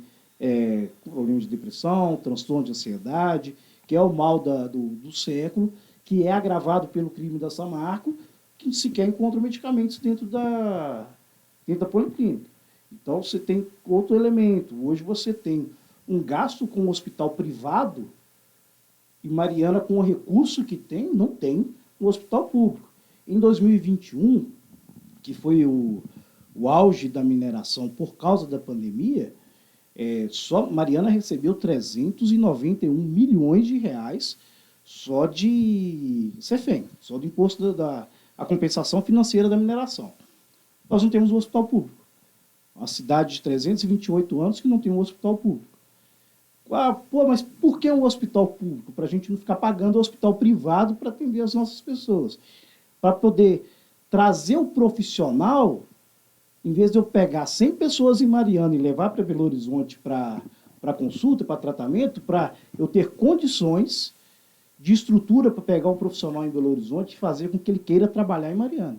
Speaker 3: com problemas de depressão, transtorno de ansiedade, que é o mal do século, que é agravado pelo crime da Samarco, que sequer encontra medicamentos dentro da policlínica. Então, você tem outro elemento. Hoje você tem um gasto com o hospital privado, e Mariana, com o recurso que tem, não tem um hospital público. Em 2021, que foi o auge da mineração por causa da pandemia, só Mariana recebeu 391 milhões de reais só de CEFEM, só do imposto a compensação financeira da mineração. Nós não temos um hospital público. Uma cidade de 328 anos que não tem um hospital público. Mas por que um hospital público? Para a gente não ficar pagando o hospital privado para atender as nossas pessoas. Para poder trazer o profissional, em vez de eu pegar 100 pessoas em Mariana e levar para Belo Horizonte para consulta, para tratamento, para eu ter condições de estrutura para pegar um profissional em Belo Horizonte e fazer com que ele queira trabalhar em Mariana.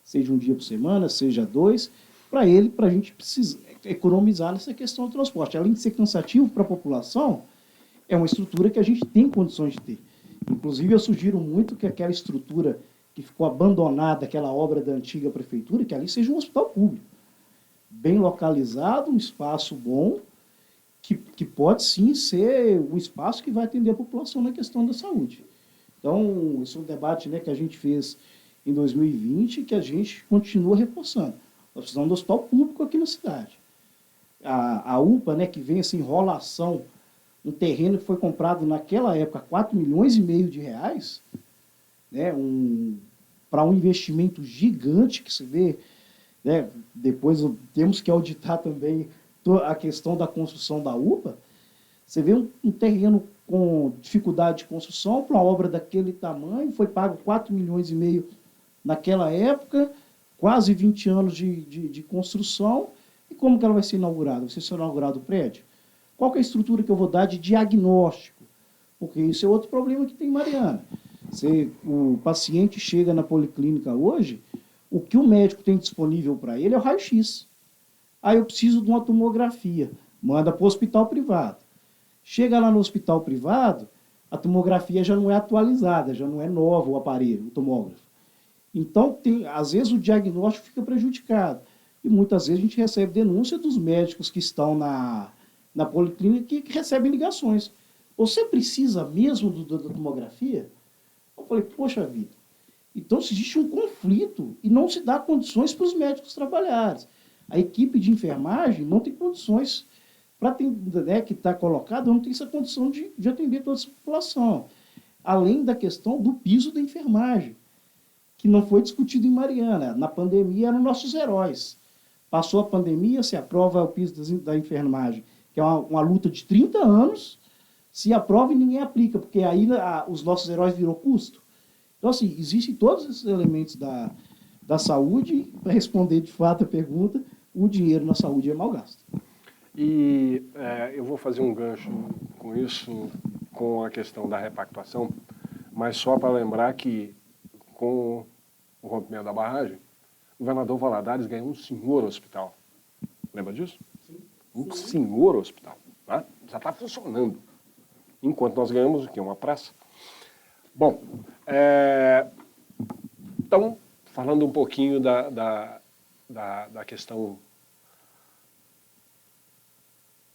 Speaker 3: Seja um dia por semana, seja 2, para a gente precisa economizar nessa questão do transporte. Além de ser cansativo para a população, é uma estrutura que a gente tem condições de ter. Inclusive, eu sugiro muito que aquela estrutura que ficou abandonada, aquela obra da antiga prefeitura, que ali seja um hospital público, bem localizado, um espaço bom, que pode sim ser um espaço que vai atender a população na questão da saúde. Então, esse é um debate, né, que a gente fez em 2020 e que a gente continua reforçando. Nós precisamos do hospital público aqui na cidade. A UPA, né, que vem essa enrolação, um terreno que foi comprado naquela época 4 milhões e meio de reais, né, para um investimento gigante que se vê, né, depois temos que auditar também a questão da construção da UPA. Você vê um terreno com dificuldade de construção para uma obra daquele tamanho, foi pago 4,5 milhões naquela época, quase 20 anos de construção, e como que ela vai ser inaugurada? Vai ser inaugurado o prédio? Qual que é a estrutura que eu vou dar de diagnóstico? Porque isso é outro problema que tem em Mariana. O paciente chega na policlínica hoje, o que o médico tem disponível para ele é o raio-x. Aí eu preciso de uma tomografia, manda para o hospital privado. Chega lá no hospital privado, a tomografia já não é atualizada, já não é nova o aparelho, o tomógrafo. Então, às vezes o diagnóstico fica prejudicado. E muitas vezes a gente recebe denúncia dos médicos que estão na policlínica que recebem ligações. Você precisa mesmo da tomografia? Eu falei, poxa vida. Então, existe um conflito e não se dá condições para os médicos trabalharem. A equipe de enfermagem não tem condições para atender, né, que está colocada, não tem essa condição de atender toda essa população. Além da questão do piso da enfermagem, que não foi discutido em Mariana. Na pandemia eram nossos heróis. Passou a pandemia, se aprova o piso da enfermagem, que é uma luta de 30 anos, se aprova e ninguém aplica, porque aí os nossos heróis virou custo. Então, assim, existem todos esses elementos da saúde. Para responder de fato a pergunta, o dinheiro na saúde é mal gasto.
Speaker 2: E eu vou fazer um gancho com isso, com a questão da repactuação, mas só para lembrar que, com o rompimento da barragem, o governador Valadares ganhou um senhor hospital. Lembra disso?
Speaker 3: Sim.
Speaker 2: Um senhor hospital. Tá? Já está funcionando. Enquanto nós ganhamos o quê? Uma praça. Bom, então, falando um pouquinho da questão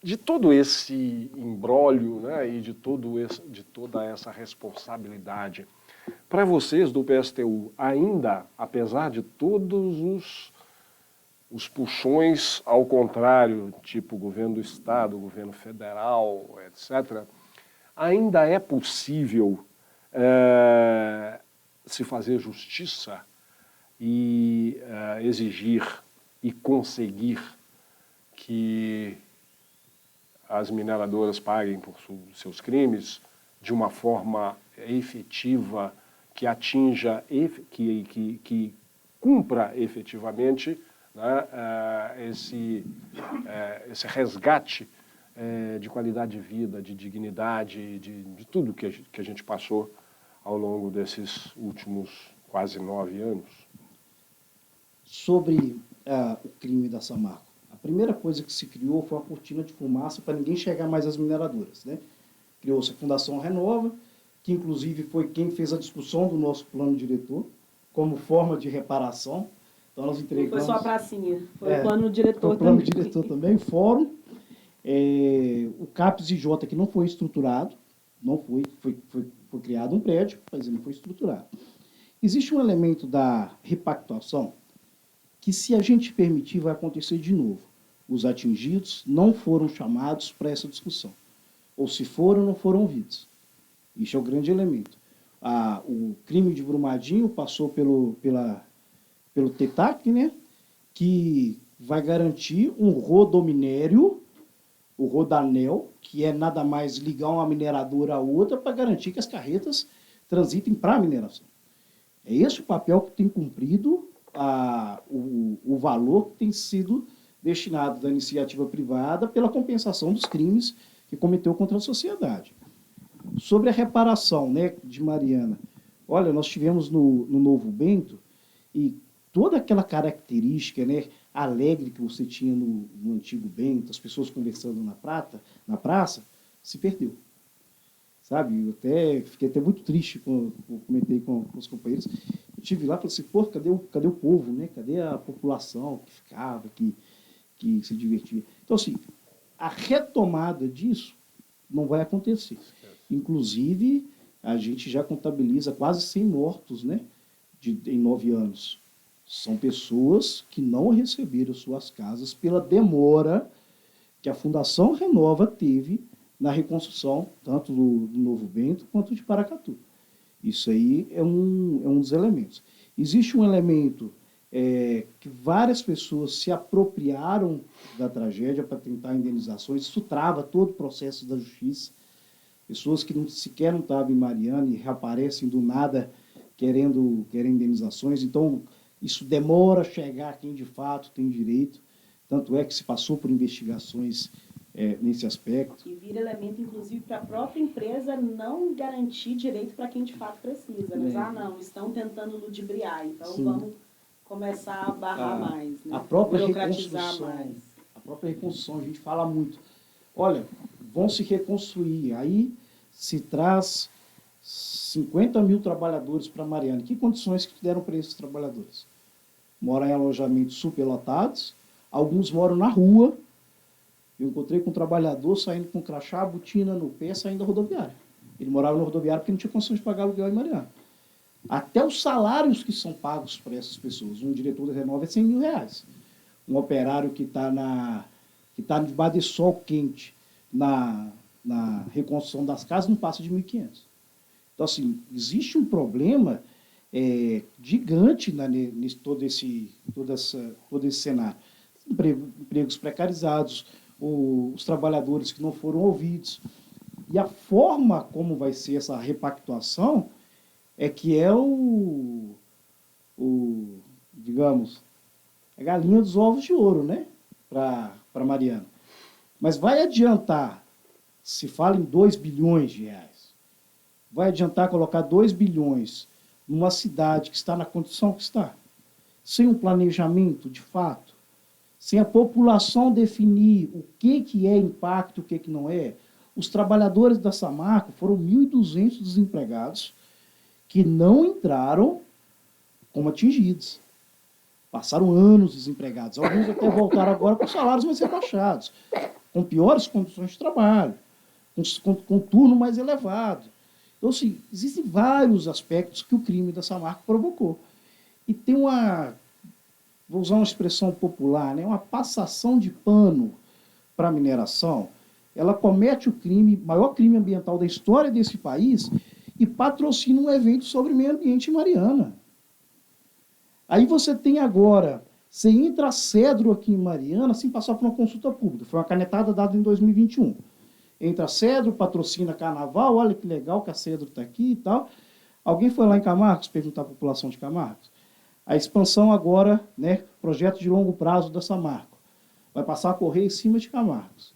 Speaker 2: de todo esse imbróglio, né, e de toda essa responsabilidade. Para vocês do PSTU, ainda, apesar de todos os puxões ao contrário, tipo governo do Estado, governo federal, etc., ainda é possível se fazer justiça e exigir e conseguir que as mineradoras paguem por seus crimes de uma forma efetiva, que atinja, que cumpra efetivamente, né, esse resgate de qualidade de vida, de dignidade, de tudo que a gente passou ao longo desses últimos quase 9 anos?
Speaker 3: Sobre o crime da Samarco, a primeira coisa que se criou foi uma cortina de fumaça para ninguém chegar mais às mineradoras, né? Criou-se a Fundação Renova, que inclusive foi quem fez a discussão do nosso plano diretor, como forma de reparação. Então nós entregamos...
Speaker 4: Não foi só a pracinha, foi o plano diretor também.
Speaker 3: O plano diretor também, o fórum, o CAPES-IJ, que não foi estruturado, não foi criado um prédio, mas ele não foi estruturado. Existe um elemento da repactuação que, se a gente permitir, vai acontecer de novo. Os atingidos não foram chamados para essa discussão. Ou se foram, não foram ouvidos. Isso é o grande elemento. O crime de Brumadinho passou pelo TETAC, né, que vai garantir um rodominério, o Rodanel, que é nada mais ligar uma mineradora a outra para garantir que as carretas transitem para a mineração. É esse o papel que tem cumprido o valor que tem sido destinado da iniciativa privada pela compensação dos crimes que cometeu contra a sociedade. Sobre a reparação, né, de Mariana, olha, nós tivemos no Novo Bento, e toda aquela característica, né, alegre que você tinha no antigo Bento, as pessoas conversando na praça, se perdeu. Sabe, eu fiquei até muito triste quando eu comentei com os companheiros. Eu estive lá e falei assim, pô, cadê o povo, né? Cadê a população que ficava, que se divertia? Então, assim, a retomada disso não vai acontecer. Inclusive, a gente já contabiliza quase 100 mortos, né, em 9 anos. São pessoas que não receberam suas casas pela demora que a Fundação Renova teve na reconstrução, tanto do Novo Bento quanto de Paracatu. Isso aí é um dos elementos. Existe um elemento que várias pessoas se apropriaram da tragédia para tentar indenizações, isso trava todo o processo da justiça. pessoas que sequer não estavam em Mariana e reaparecem do nada querendo indenizações. Então, isso demora a chegar a quem de fato tem direito. Tanto é que se passou por investigações nesse aspecto.
Speaker 4: E vira elemento, inclusive, para a própria empresa não garantir direito para quem de fato precisa. Né? Não, estão tentando ludibriar, então Sim. Vamos começar a barrar mais, né?
Speaker 3: A própria reconstrução, a gente fala muito. Olha, vão se reconstruir, aí se traz 50 mil trabalhadores para Mariana. Que condições que deram para esses trabalhadores? Moram em alojamentos superlotados, alguns moram na rua. Eu encontrei com um trabalhador saindo com crachá, botina no pé, saindo da rodoviária. Ele morava na rodoviária porque não tinha condições de pagar aluguel em Mariana. Até os salários que são pagos para essas pessoas. Um diretor da Renova é 100 mil reais. Um operário que está debaixo de sol quente na reconstrução das casas não passa de 1.500. Então, assim, existe um problema gigante nesse todo esse cenário. Empregos precarizados, os trabalhadores que não foram ouvidos. E a forma como vai ser essa repactuação é que digamos, a galinha dos ovos de ouro, né? Para Mariana. Mas vai adiantar, se fala em 2 bilhões de reais, vai adiantar colocar 2 bilhões numa cidade que está na condição que está, sem um planejamento de fato, sem a população definir o que é impacto, o que não é. Os trabalhadores da Samarco foram 1.200 desempregados que não entraram como atingidos. Passaram anos desempregados. Alguns até voltaram agora com salários mais rebaixados, com piores condições de trabalho, com turno mais elevado. Então, assim, existem vários aspectos que o crime da Samarco provocou. E tem vou usar uma expressão popular, né, uma passação de pano para a mineração. Ela comete o maior crime ambiental da história desse país e patrocina um evento sobre meio ambiente em Mariana. Aí você tem agora, você entra a Cedro aqui em Mariana sem passar por uma consulta pública. Foi uma canetada dada em 2021. Entra a Cedro, patrocina Carnaval, olha que legal que a Cedro está aqui e tal. Alguém foi lá em Camargos perguntar à população de Camargos? A expansão agora, né, projeto de longo prazo da Samarco, vai passar a correr em cima de Camargos.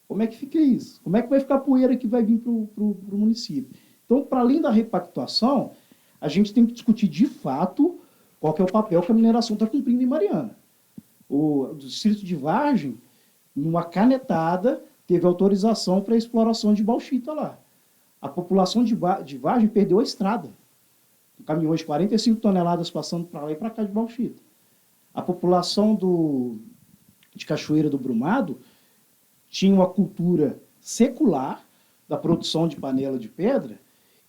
Speaker 3: Como é que fica isso? Como é que vai ficar a poeira que vai vir para o município? Então, para além da repactuação, a gente tem que discutir de fato qual que é o papel que a mineração está cumprindo em Mariana. O distrito de Vargem, numa canetada, teve autorização para a exploração de bauxita lá. A população de Vargem perdeu a estrada. Caminhões de 45 toneladas passando para lá e para cá de bauxita. A população de Cachoeira do Brumado tinha uma cultura secular da produção de panela de pedra.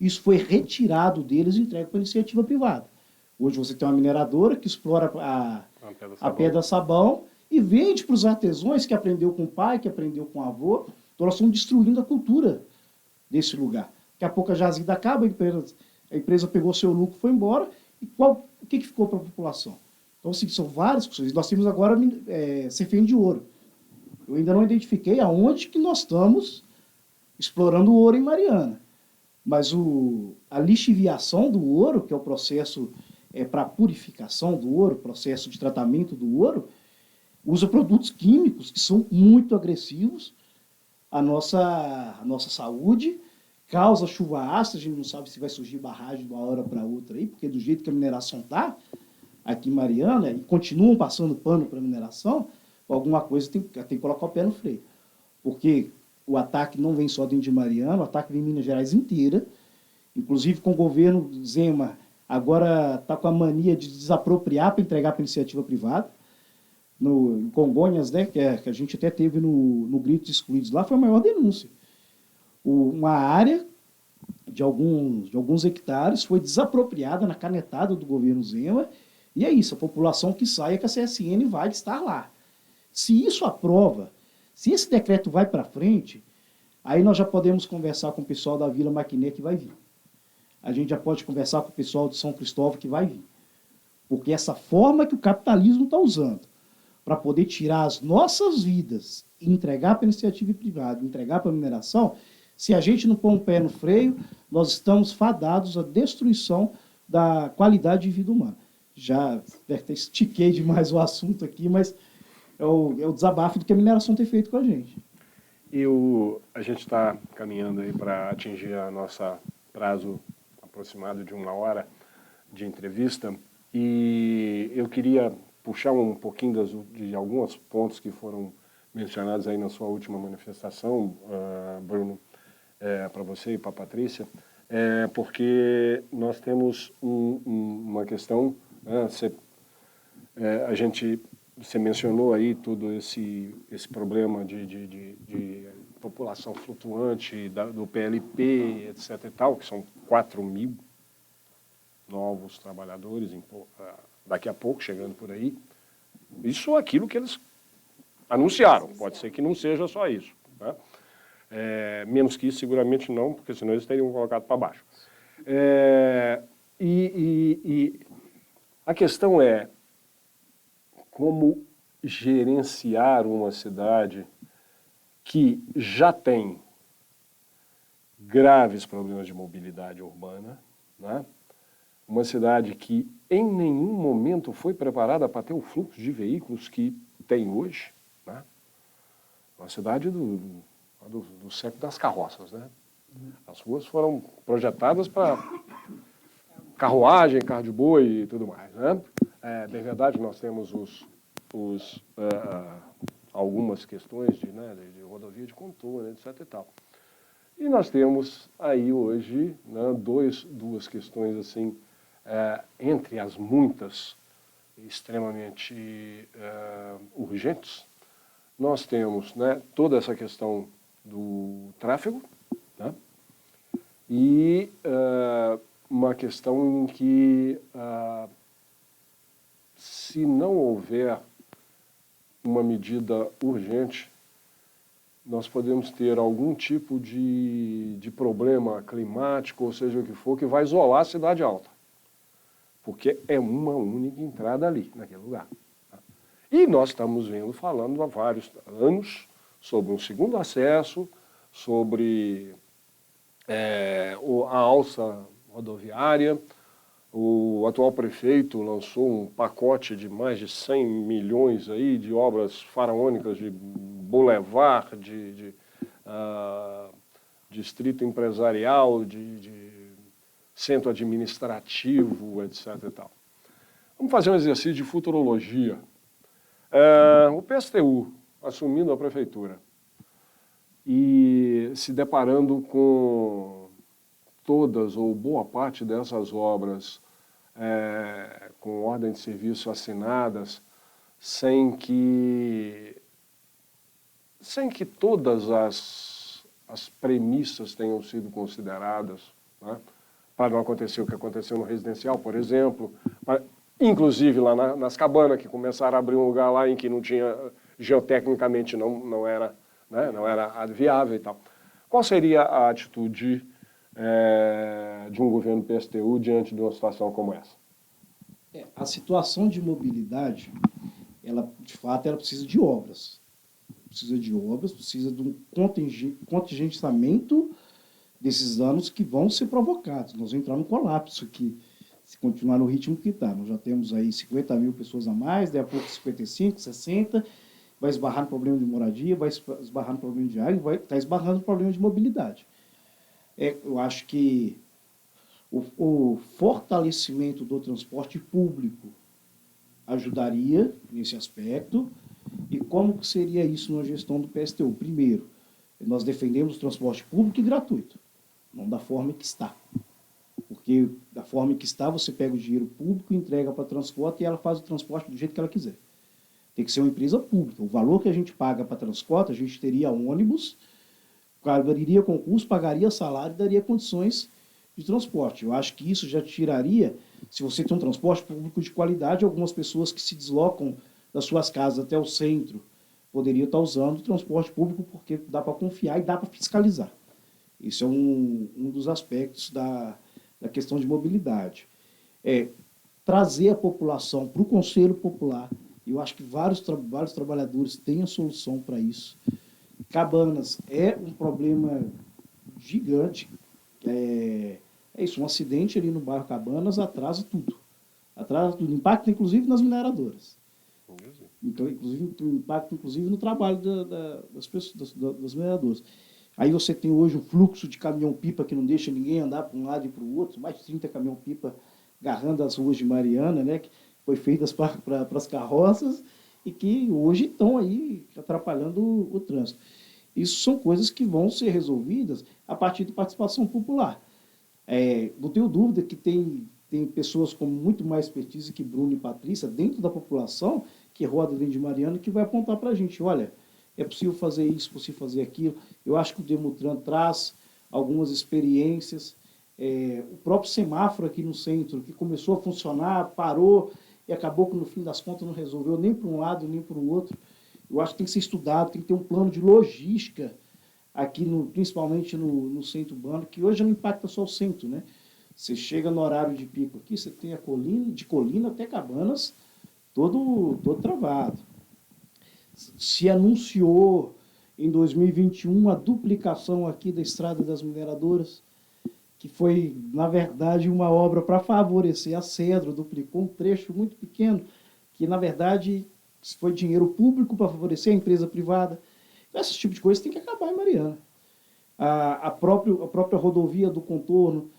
Speaker 3: Isso foi retirado deles e entregue para a iniciativa privada. Hoje você tem uma mineradora que explora a pedra-sabão e vende para os artesãos que aprendeu com o pai, que aprendeu com o avô. Então nós estamos destruindo a cultura desse lugar. Daqui a pouco a jazida acaba, a empresa pegou seu lucro e foi embora. E o que ficou para a população? Então, assim, são várias coisas. Nós temos agora CFN de ouro. Eu ainda não identifiquei aonde que nós estamos explorando o ouro em Mariana. Mas a lixiviação do ouro, que é o processo para purificação do ouro, processo de tratamento do ouro, usa produtos químicos que são muito agressivos à nossa saúde, causa chuva ácida, a gente não sabe se vai surgir barragem de uma hora para outra aí, porque do jeito que a mineração está aqui em Mariana, e continuam passando pano para a mineração, alguma coisa tem que colocar o pé no freio. Porque o ataque não vem só dentro de Mariana, o ataque vem em Minas Gerais inteira, inclusive com o governo Zema, agora está com a mania de desapropriar para entregar para a iniciativa privada. Em Congonhas, né, que a gente até teve no Gritos Excluídos lá, foi a maior denúncia. Uma área de alguns hectares foi desapropriada na canetada do governo Zema, e é isso, a população que sai é que a CSN vai estar lá. Se isso aprova, se esse decreto vai para frente, aí nós já podemos conversar com o pessoal da Vila Maquiné que vai vir. A gente já pode conversar com o pessoal de São Cristóvão que vai vir. Porque essa forma que o capitalismo está usando para poder tirar as nossas vidas e entregar para a iniciativa privada, entregar para a mineração, Se a gente não pôr um pé no freio, nós estamos fadados à destruição da qualidade de vida humana. Já estiquei demais o assunto aqui, mas é o desabafo do que a mineração tem feito com a gente.
Speaker 2: A gente está caminhando aí para atingir a nossa prazo aproximado de 1 hora de entrevista, e eu queria puxar um pouquinho de alguns pontos que foram mencionados aí na sua última manifestação, Bruno, para você e para a Patrícia, porque nós temos uma questão, né, você mencionou aí todo esse problema de população flutuante do PLP, etc. e tal, que são 4.000 novos trabalhadores daqui a pouco, chegando por aí. Isso é aquilo que eles anunciaram, pode ser que não seja só isso, né? Menos que isso, seguramente não, porque senão eles teriam colocado para baixo. E a questão é como gerenciar uma cidade que já tem graves problemas de mobilidade urbana, né? Uma cidade que em nenhum momento foi preparada para ter o fluxo de veículos que tem hoje, né? Uma cidade do século das carroças, né? As ruas foram projetadas para carruagem, carro de boi e tudo mais, né? Bem verdade, nós temos algumas questões de rodovia de contorno, etc. e tal. E nós temos aí hoje, né, duas questões assim, entre as muitas extremamente urgentes. Nós temos, né, toda essa questão do tráfego, né, e uma questão em que, se não houver uma medida urgente, nós podemos ter algum tipo de problema climático, ou seja o que for, que vai isolar a cidade alta. Porque é uma única entrada ali, naquele lugar. E nós estamos falando há vários anos sobre um segundo acesso, sobre a alça rodoviária. O atual prefeito lançou um pacote de mais de 100 milhões aí de obras faraônicas de boulevard, de distrito empresarial, de centro administrativo, etc. e tal. Vamos fazer um exercício de futurologia. O PSTU assumindo a prefeitura e se deparando com todas ou boa parte dessas obras com ordem de serviço assinadas, sem que todas as premissas tenham sido consideradas, né, para não acontecer o que aconteceu no residencial, por exemplo, inclusive lá nas cabanas, que começaram a abrir um lugar lá em que não tinha, geotecnicamente não era, né, não era viável e tal. Qual seria a atitude de um governo PSTU diante de uma situação como essa?
Speaker 3: A situação de mobilidade, de fato, ela precisa de obras. Precisa de um contingenciamento desses danos que vão ser provocados. Nós vamos entrar num colapso aqui, se continuar no ritmo que está. Nós já temos aí 50 mil pessoas a mais, daí a pouco 55, 60, vai esbarrar no problema de moradia, vai esbarrar no problema de água, vai estar esbarrando no problema de mobilidade. Eu acho que o fortalecimento do transporte público ajudaria nesse aspecto. E como que seria isso na gestão do PSTU? Primeiro, nós defendemos o transporte público e gratuito, não da forma que está. Porque da forma que está, você pega o dinheiro público, entrega para transporte e ela faz o transporte do jeito que ela quiser. Tem que ser uma empresa pública. O valor que a gente paga para transporte, a gente teria ônibus, abriria concurso, pagaria salário e daria condições de transporte. Eu acho que isso já tiraria, se você tem um transporte público de qualidade, algumas pessoas que se deslocam das suas casas até o centro poderiam estar usando o transporte público, porque dá para confiar e dá para fiscalizar. Isso é um dos aspectos da questão de mobilidade. Trazer a população para o Conselho Popular. Eu acho que vários trabalhadores têm a solução para isso. Cabanas é um problema gigante. É isso, um acidente ali no bairro Cabanas atrasa tudo. Atrasa tudo, impacta inclusive nas mineradoras. Então, inclusive, impacta inclusive no trabalho das pessoas, das mineradoras. Aí você tem hoje um fluxo de caminhão-pipa que não deixa ninguém andar para um lado e para o outro, mais de 30 caminhão-pipa agarrando as ruas de Mariana, né, que foi feitas para as carroças e que hoje estão aí atrapalhando o trânsito. Isso são coisas que vão ser resolvidas a partir de participação popular. Não tenho dúvida que tem pessoas com muito mais expertise que Bruno e Patrícia dentro da população que roda dentro de Mariana que vai apontar para a gente, olha, é possível fazer isso, é possível fazer aquilo. Eu acho que o Demutran traz algumas experiências. O próprio semáforo aqui no centro, que começou a funcionar, parou e acabou que no fim das contas não resolveu nem para um lado nem para o outro. Eu acho que tem que ser estudado, tem que ter um plano de logística aqui, principalmente no centro urbano, que hoje não impacta só o centro, né? Você chega no horário de pico aqui, você tem a colina, de Colina até Cabanas, todo travado. Se anunciou em 2021 a duplicação aqui da Estrada das Mineradoras, que foi, na verdade, uma obra para favorecer a Cedro, duplicou um trecho muito pequeno, que, na verdade, foi dinheiro público para favorecer a empresa privada. Então, esse tipo de coisa tem que acabar em Mariana. A própria rodovia do contorno,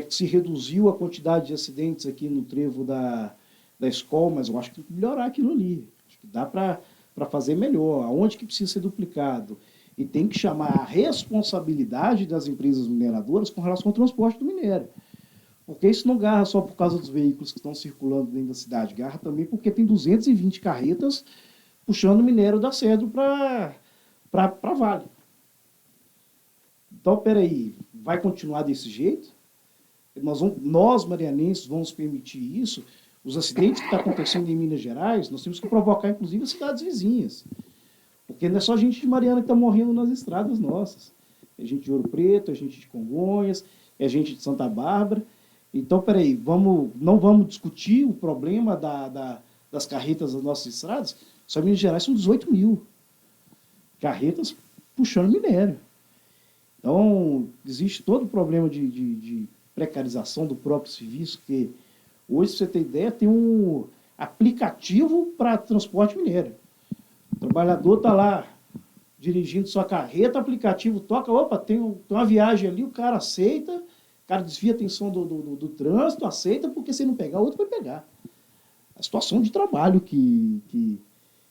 Speaker 3: se reduziu a quantidade de acidentes aqui no trevo da escola, mas eu acho que tem que melhorar aquilo ali. Acho que dá para fazer melhor. Aonde que precisa ser duplicado? E tem que chamar a responsabilidade das empresas mineradoras com relação ao transporte do minério. Porque isso não garra só por causa dos veículos que estão circulando dentro da cidade, garra também porque tem 220 carretas puxando minério da Cedro para Vale. Então, peraí, vai continuar desse jeito? Nós, marianenses, vamos permitir isso? Os acidentes que estão acontecendo em Minas Gerais, nós temos que provocar, inclusive, as cidades vizinhas. Porque não é só gente de Mariana que está morrendo nas estradas nossas. É gente de Ouro Preto, é gente de Congonhas, é gente de Santa Bárbara. Então, peraí, não vamos discutir o problema das carretas das nossas estradas? Só em Minas Gerais são 18 mil carretas puxando minério. Então, existe todo o problema de precarização do próprio serviço, que hoje, pra você ter ideia, tem um aplicativo para transporte minério. O trabalhador está lá dirigindo sua carreta, o aplicativo toca, opa, tem uma viagem ali, o cara aceita, o cara desvia a atenção do trânsito, aceita, porque se não pegar, o outro vai pegar. A situação de trabalho que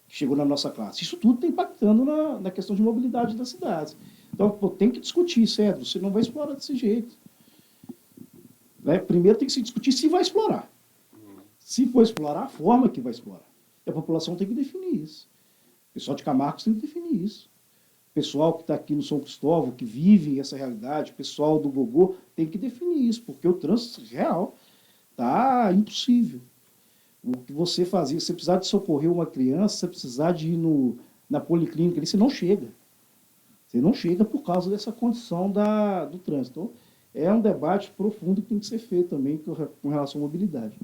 Speaker 3: chegou na nossa classe. Isso tudo está impactando na questão de mobilidade das cidades. Então, tem que discutir, Cedro, você não vai explorar desse jeito. Primeiro tem que se discutir se vai explorar. Se for explorar, a forma que vai explorar. E a população tem que definir isso. O pessoal de Camargos tem que definir isso. O pessoal que está aqui no São Cristóvão, que vive essa realidade, o pessoal do Gogô, tem que definir isso, porque o trânsito real está impossível. O que você fazia, você precisar de socorrer uma criança, você precisar de ir na policlínica, ali, você não chega. Você não chega por causa dessa condição do trânsito. Então, é um debate profundo que tem que ser feito também com relação à mobilidade.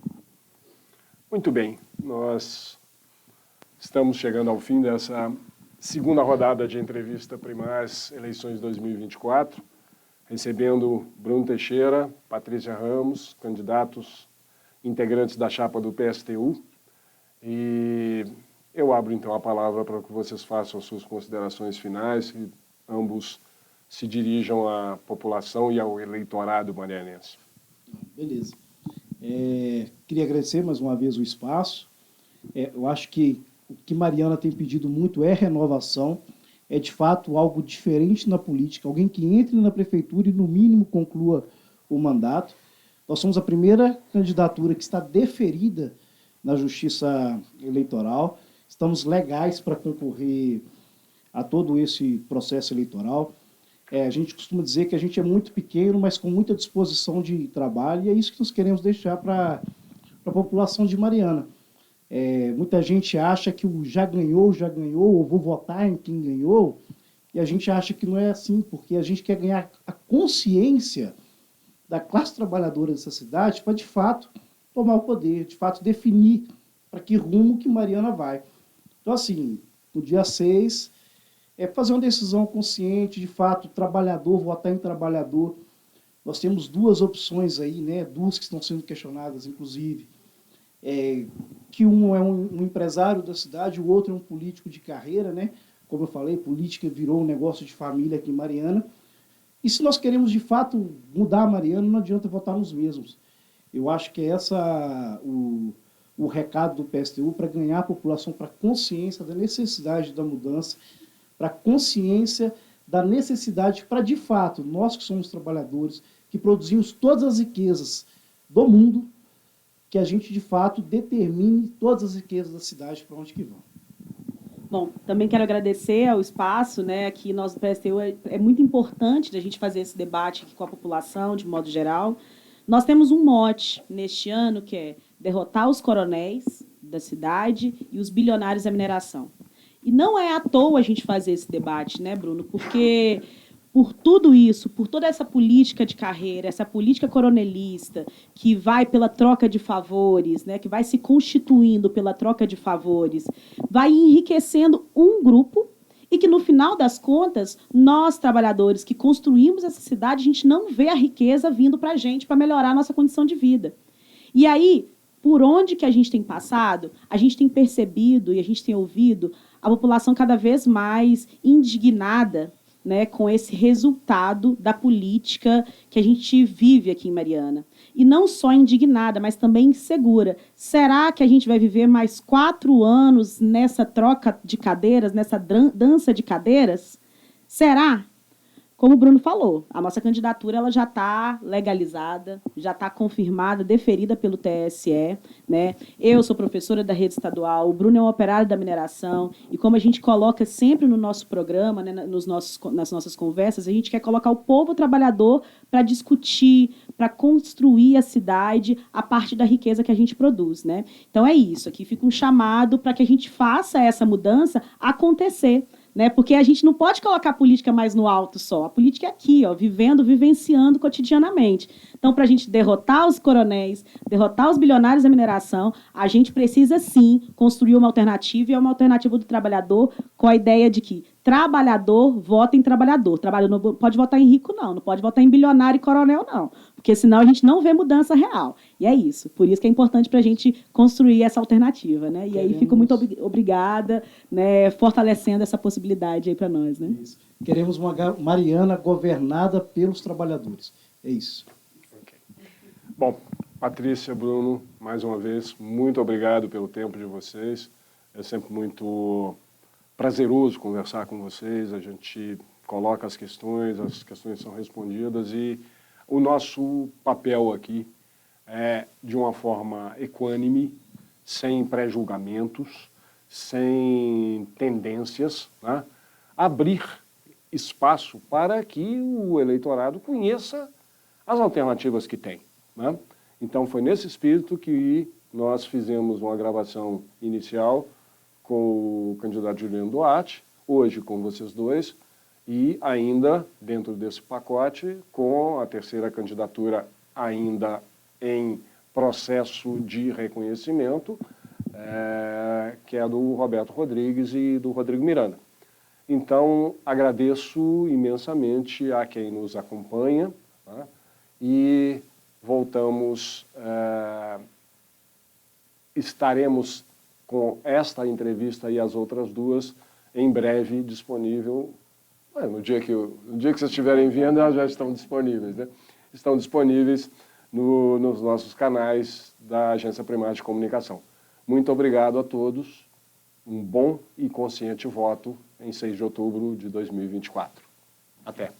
Speaker 2: Muito bem, nós estamos chegando ao fim dessa segunda rodada de entrevista Primaz Eleições 2024, recebendo Bruno Teixeira, Patrícia Ramos, candidatos integrantes da chapa do PSTU. E eu abro então a palavra para que vocês façam as suas considerações finais, que ambos se dirijam à população e ao eleitorado marianense.
Speaker 3: Beleza. Queria agradecer mais uma vez o espaço. Eu acho que o que Mariana tem pedido muito é renovação, é de fato algo diferente na política, alguém que entre na prefeitura e no mínimo conclua o mandato. Nós somos a primeira candidatura que está deferida na Justiça Eleitoral, estamos legais para concorrer a todo esse processo eleitoral. A gente costuma dizer que a gente é muito pequeno, mas com muita disposição de trabalho, e é isso que nós queremos deixar para a população de Mariana. Muita gente acha que o já ganhou, ou vou votar em quem ganhou, e a gente acha que não é assim, porque a gente quer ganhar a consciência da classe trabalhadora dessa cidade para, de fato, tomar o poder, de fato, definir para que rumo que Mariana vai. Então, assim, no dia 6, é fazer uma decisão consciente, de fato, trabalhador, votar em trabalhador. Nós temos duas opções aí, né, duas que estão sendo questionadas, inclusive, que um é um empresário da cidade, o outro é um político de carreira, né? Como eu falei, política virou um negócio de família aqui em Mariana. E se nós queremos, de fato, mudar a Mariana, não adianta votar nos mesmos. Eu acho que é essa o recado do PSTU para ganhar a população para a consciência da necessidade da mudança, para a consciência da necessidade para, de fato, nós que somos trabalhadores, que produzimos todas as riquezas do mundo, que a gente, de fato, determine todas as riquezas da cidade para onde que vão.
Speaker 4: Bom, também quero agradecer ao espaço, né, aqui nós do PSTU é muito importante a gente fazer esse debate aqui com a população, de modo geral. Nós temos um mote neste ano que é derrotar os coronéis da cidade e os bilionários da mineração. E não é à toa a gente fazer esse debate, né, Bruno? Porque por tudo isso, por toda essa política de carreira, essa política coronelista, que vai pela troca de favores, né, que vai se constituindo pela troca de favores, vai enriquecendo um grupo e que, no final das contas, nós, trabalhadores que construímos essa cidade, a gente não vê a riqueza vindo para a gente para melhorar a nossa condição de vida. E aí, por onde que a gente tem passado, a gente tem percebido e a gente tem ouvido a população cada vez mais indignada, né, com esse resultado da política que a gente vive aqui em Mariana. E não só indignada, mas também insegura. Será que a gente vai viver mais 4 anos nessa troca de cadeiras, nessa dança de cadeiras? Será? Como o Bruno falou, a nossa candidatura ela já está legalizada, já está confirmada, deferida pelo TSE. Né? Eu sou professora da rede estadual, o Bruno é um operário da mineração, e como a gente coloca sempre no nosso programa, né, nas nossas conversas, a gente quer colocar o povo trabalhador para discutir, para construir a cidade a partir da riqueza que a gente produz. Né? Então é isso, aqui fica um chamado para que a gente faça essa mudança acontecer. Né? Porque a gente não pode colocar a política mais no alto só. A política é aqui, ó, vivenciando cotidianamente. Então, para a gente derrotar os coronéis, derrotar os bilionários da mineração, a gente precisa, sim, construir uma alternativa, e é uma alternativa do trabalhador com a ideia de que trabalhador vota em trabalhador. Trabalhador não pode votar em rico, não pode votar em bilionário e coronel, não. Porque senão a gente não vê mudança real. E é isso. Por isso que é importante para a gente construir essa alternativa. Né? E aí fico muito obrigada, né, fortalecendo essa possibilidade aí para nós. Né?
Speaker 3: Isso. Queremos uma Mariana governada pelos trabalhadores. É isso.
Speaker 2: Okay. Bom, Patrícia, Bruno, mais uma vez, muito obrigado pelo tempo de vocês. É sempre muito prazeroso conversar com vocês. A gente coloca as questões são respondidas e o nosso papel aqui é, de uma forma equânime, sem pré-julgamentos, sem tendências, né? Abrir espaço para que o eleitorado conheça as alternativas que tem. Né? Então, foi nesse espírito que nós fizemos uma gravação inicial com o candidato Juliano Duarte, hoje com vocês dois, e ainda, dentro desse pacote, com a terceira candidatura ainda em processo de reconhecimento, que é do Roberto Rodrigues e do Rodrigo Miranda. Então, agradeço imensamente a quem nos acompanha, tá? E voltamos, estaremos com esta entrevista e as outras duas em breve disponível. No dia que vocês estiverem vendo, elas já estão disponíveis, né? Estão disponíveis nos nossos canais da Agência Primaz de Comunicação. Muito obrigado a todos. Um bom e consciente voto em 6 de outubro de 2024. Até.